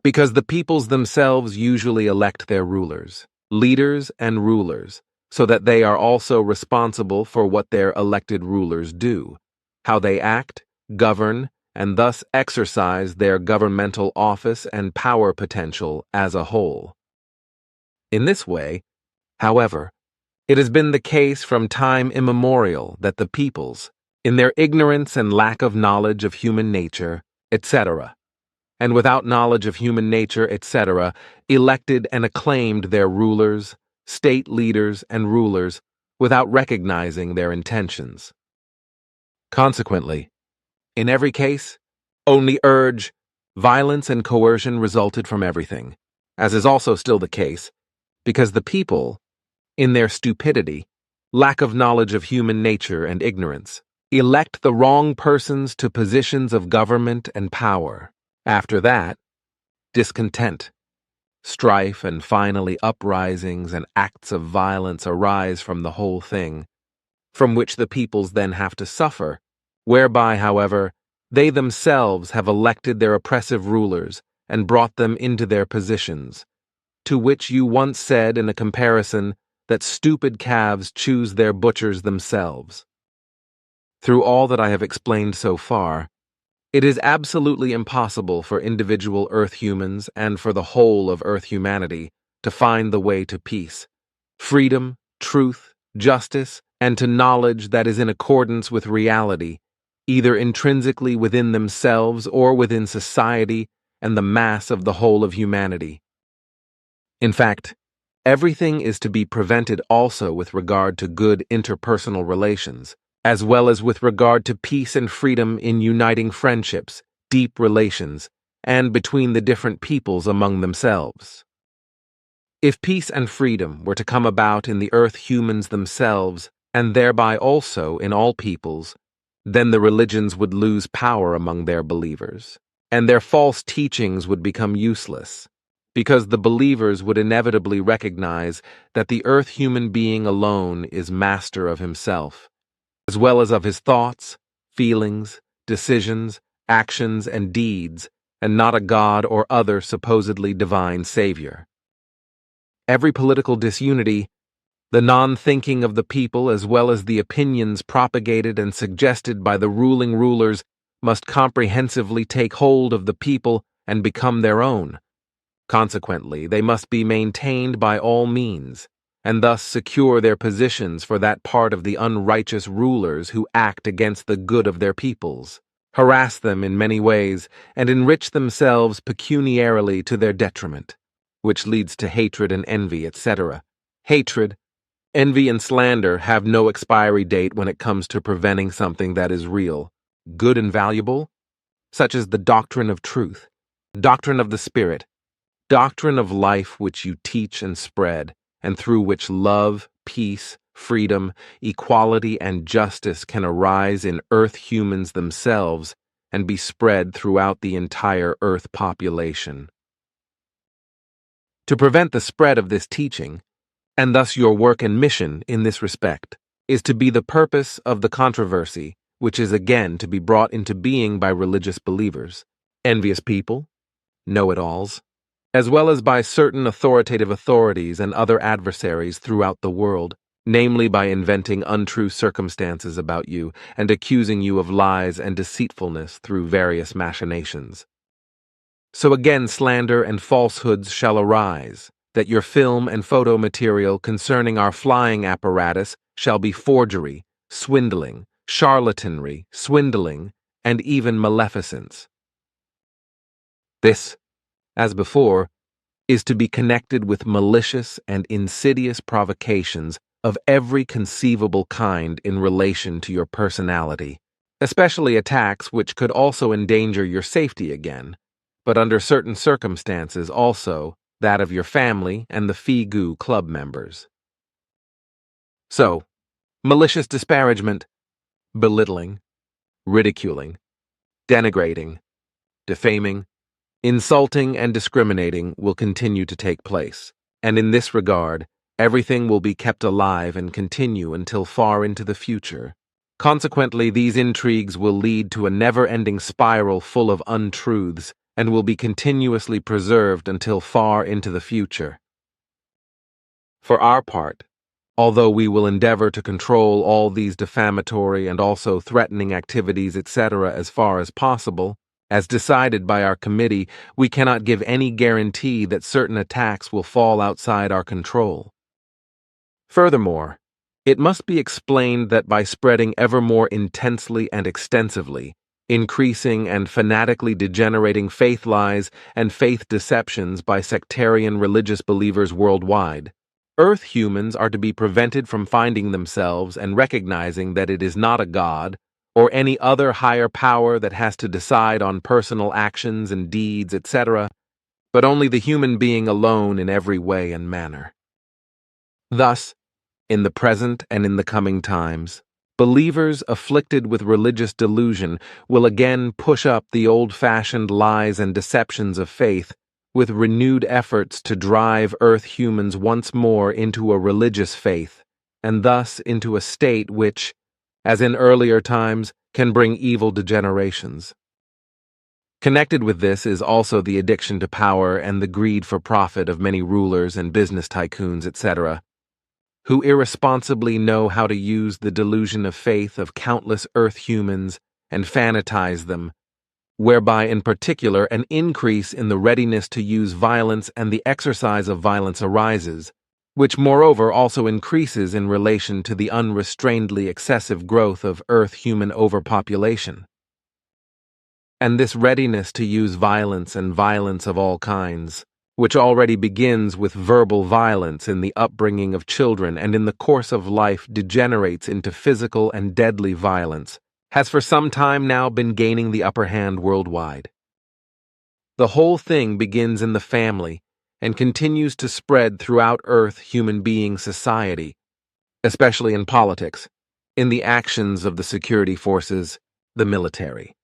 [SPEAKER 4] because the peoples themselves usually elect their rulers, leaders and rulers, so that they are also responsible for what their elected rulers do, how they act, govern, and thus exercise their governmental office and power potential as a whole. In this way, however, it has been the case from time immemorial that the peoples, in their ignorance and lack of knowledge of human nature, etc., and without knowledge of human nature, etc., elected and acclaimed their rulers, state leaders, and rulers without recognizing their intentions. Consequently, in every case, only urge, violence and coercion resulted from everything, as is also still the case, because the people, in their stupidity, lack of knowledge of human nature and ignorance, elect the wrong persons to positions of government and power. After that, discontent, strife, and finally uprisings and acts of violence arise from the whole thing, from which the peoples then have to suffer, whereby, however, they themselves have elected their oppressive rulers and brought them into their positions, to which you once said in a comparison that stupid calves choose their butchers themselves. Through all that I have explained so far, it is absolutely impossible for individual Earth humans and for the whole of Earth humanity to find the way to peace, freedom, truth, justice, and to knowledge that is in accordance with reality, either intrinsically within themselves or within society and the mass of the whole of humanity. In fact, everything is to be prevented also with regard to good interpersonal relations, as well as with regard to peace and freedom in uniting friendships, deep relations, and between the different peoples among themselves. If peace and freedom were to come about in the earth humans themselves, and thereby also in all peoples, then the religions would lose power among their believers, and their false teachings would become useless, because the believers would inevitably recognize that the earth human being alone is master of himself, as well as of his thoughts, feelings, decisions, actions, and deeds, and not a god or other supposedly divine savior. Every political disunity, the non-thinking of the people as well as the opinions propagated and suggested by the ruling rulers must comprehensively take hold of the people and become their own. Consequently, they must be maintained by all means, and thus secure their positions for that part of the unrighteous rulers who act against the good of their peoples, harass them in many ways, and enrich themselves pecuniarily to their detriment, which leads to hatred and envy, etc. Hatred, envy, and slander have no expiry date when it comes to preventing something that is real, good and valuable, such as the doctrine of truth, doctrine of the Spirit, doctrine of life which you teach and spread, and through which love, peace, freedom, equality, and justice can arise in earth humans themselves and be spread throughout the entire earth population. To prevent the spread of this teaching, and thus your work and mission in this respect, is to be the purpose of the controversy, which is again to be brought into being by religious believers, envious people, know-it-alls, as well as by certain authoritative authorities and other adversaries throughout the world, namely by inventing untrue circumstances about you and accusing you of lies and deceitfulness through various machinations. So again slander and falsehoods shall arise, that your film and photo material concerning our flying apparatus shall be forgery, swindling, charlatanry, swindling, and even maleficence. This, as before, is to be connected with malicious and insidious provocations of every conceivable kind in relation to your personality, especially attacks which could also endanger your safety again, but under certain circumstances also that of your family and the Figu club members. So, malicious disparagement, belittling, ridiculing, denigrating, defaming, insulting, and discriminating will continue to take place, and in this regard, everything will be kept alive and continue until far into the future. Consequently, these intrigues will lead to a never-ending spiral full of untruths and will be continuously preserved until far into the future. For our part, although we will endeavor to control all these defamatory and also threatening activities, etc., as far as possible, as decided by our committee, we cannot give any guarantee that certain attacks will fall outside our control. Furthermore, it must be explained that by spreading ever more intensely and extensively, increasing and fanatically degenerating faith lies and faith deceptions by sectarian religious believers worldwide, Earth humans are to be prevented from finding themselves and recognizing that it is not a god or any other higher power that has to decide on personal actions and deeds, etc., but only the human being alone in every way and manner. Thus, in the present and in the coming times, believers afflicted with religious delusion will again push up the old-fashioned lies and deceptions of faith with renewed efforts to drive Earth humans once more into a religious faith, and thus into a state which, as in earlier times, can bring evil degenerations. Connected with this is also the addiction to power and the greed for profit of many rulers and business tycoons, etc., who irresponsibly know how to use the delusion of faith of countless Earth humans and fanatize them, whereby in particular an increase in the readiness to use violence and the exercise of violence arises, which moreover also increases in relation to the unrestrainedly excessive growth of Earth human overpopulation. And this readiness to use violence and violence of all kinds, which already begins with verbal violence in the upbringing of children and in the course of life degenerates into physical and deadly violence, has for some time now been gaining the upper hand worldwide. The whole thing begins in the family and continues to spread throughout Earth human being society, especially in politics, in the actions of the security forces, the military,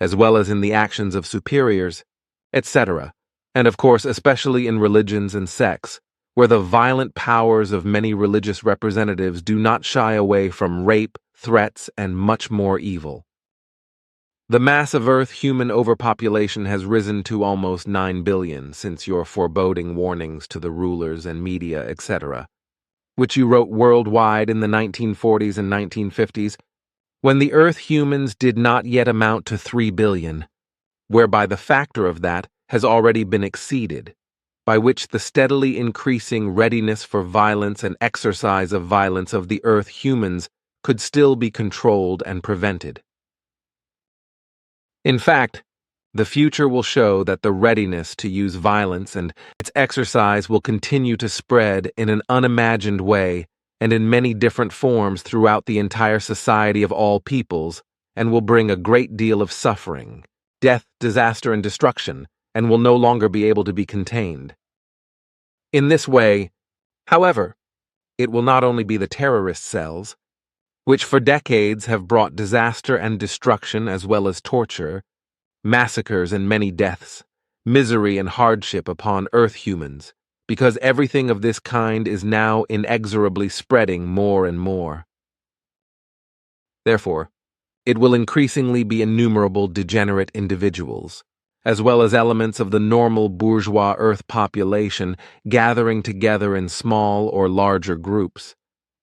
[SPEAKER 4] as well as in the actions of superiors, etc., and of course especially in religions and sects, where the violent powers of many religious representatives do not shy away from rape, threats, and much more evil. The mass of Earth human overpopulation has risen to almost 9 billion since your foreboding warnings to the rulers and media, etc., which you wrote worldwide in the 1940s and 1950s, when the Earth humans did not yet amount to 3 billion, whereby the factor of that has already been exceeded, by which the steadily increasing readiness for violence and exercise of violence of the Earth humans could still be controlled and prevented. In fact, the future will show that the readiness to use violence and its exercise will continue to spread in an unimagined way and in many different forms throughout the entire society of all peoples, and will bring a great deal of suffering, death, disaster, and destruction, and will no longer be able to be contained. In this way, however, it will not only be the terrorist cells, which for decades have brought disaster and destruction as well as torture, massacres and many deaths, misery and hardship upon Earth humans, because everything of this kind is now inexorably spreading more and more. Therefore, it will increasingly be innumerable degenerate individuals, as well as elements of the normal bourgeois Earth population gathering together in small or larger groups,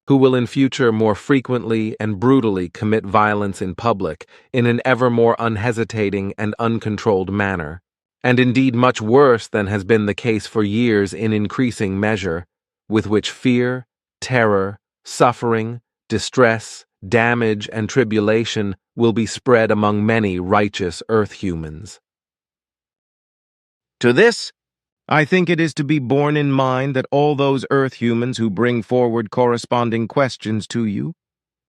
[SPEAKER 4] who will in future more frequently and brutally commit violence in public in an ever more unhesitating and uncontrolled manner, and indeed much worse than has been the case for years in increasing measure, with which fear, terror, suffering, distress, damage, and tribulation will be spread among many righteous Earth humans. To this, I think it is to be borne in mind that all those Earth humans who bring forward corresponding questions to you,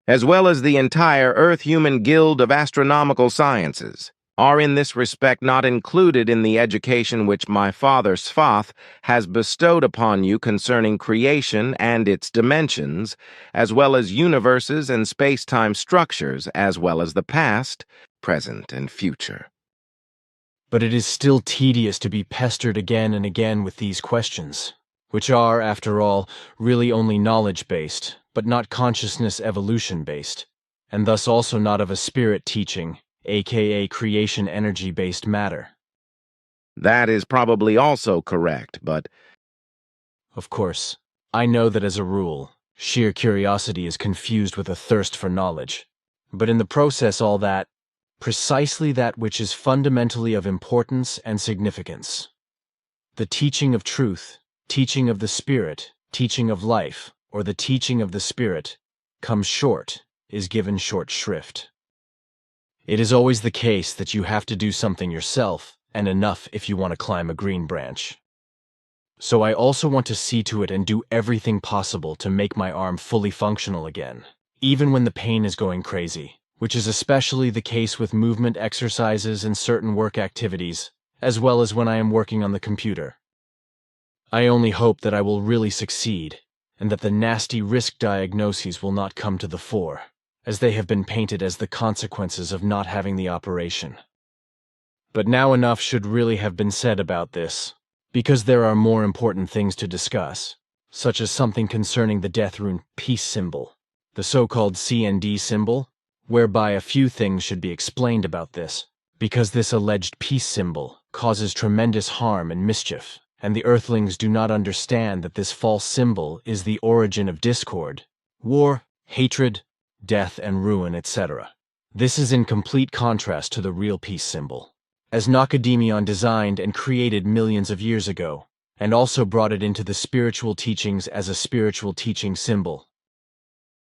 [SPEAKER 4] as well as the entire Earth Human Guild of Astronomical Sciences, are in this respect not included in the education which my father Svath has bestowed upon you concerning creation and its dimensions, as well as universes and space-time structures, as well as the past, present, and future.
[SPEAKER 3] But it is still tedious to be pestered again and again with these questions, which are, after all, really only knowledge-based, but not consciousness evolution-based, and thus also not of a spirit teaching, aka creation energy-based matter.
[SPEAKER 4] That is probably also correct, but...
[SPEAKER 3] Of course, I know that as a rule, sheer curiosity is confused with a thirst for knowledge. But in the process all that, precisely that which is fundamentally of importance and significance. The teaching of truth, teaching of the spirit, teaching of life, or the teaching of the spirit, comes short, is given short shrift. It is always the case that you have to do something yourself, and enough if you want to climb a green branch. So I also want to see to it and do everything possible to make my arm fully functional again, even when the pain is going crazy, which is especially the case with movement exercises and certain work activities, as well as when I am working on the computer. I only hope that I will really succeed, and that the nasty risk diagnoses will not come to the fore, as they have been painted as the consequences of not having the operation. But now enough should really have been said about this, because there are more important things to discuss, such as something concerning the death rune peace symbol, the so-called CND symbol, whereby a few things should be explained about this, because this alleged peace symbol causes tremendous harm and mischief, and the Earthlings do not understand that this false symbol is the origin of discord, war, hatred, death and ruin, etc. This is in complete contrast to the real peace symbol, as Nokodemion designed and created millions of years ago, and also brought it into the spiritual teachings as a spiritual teaching symbol,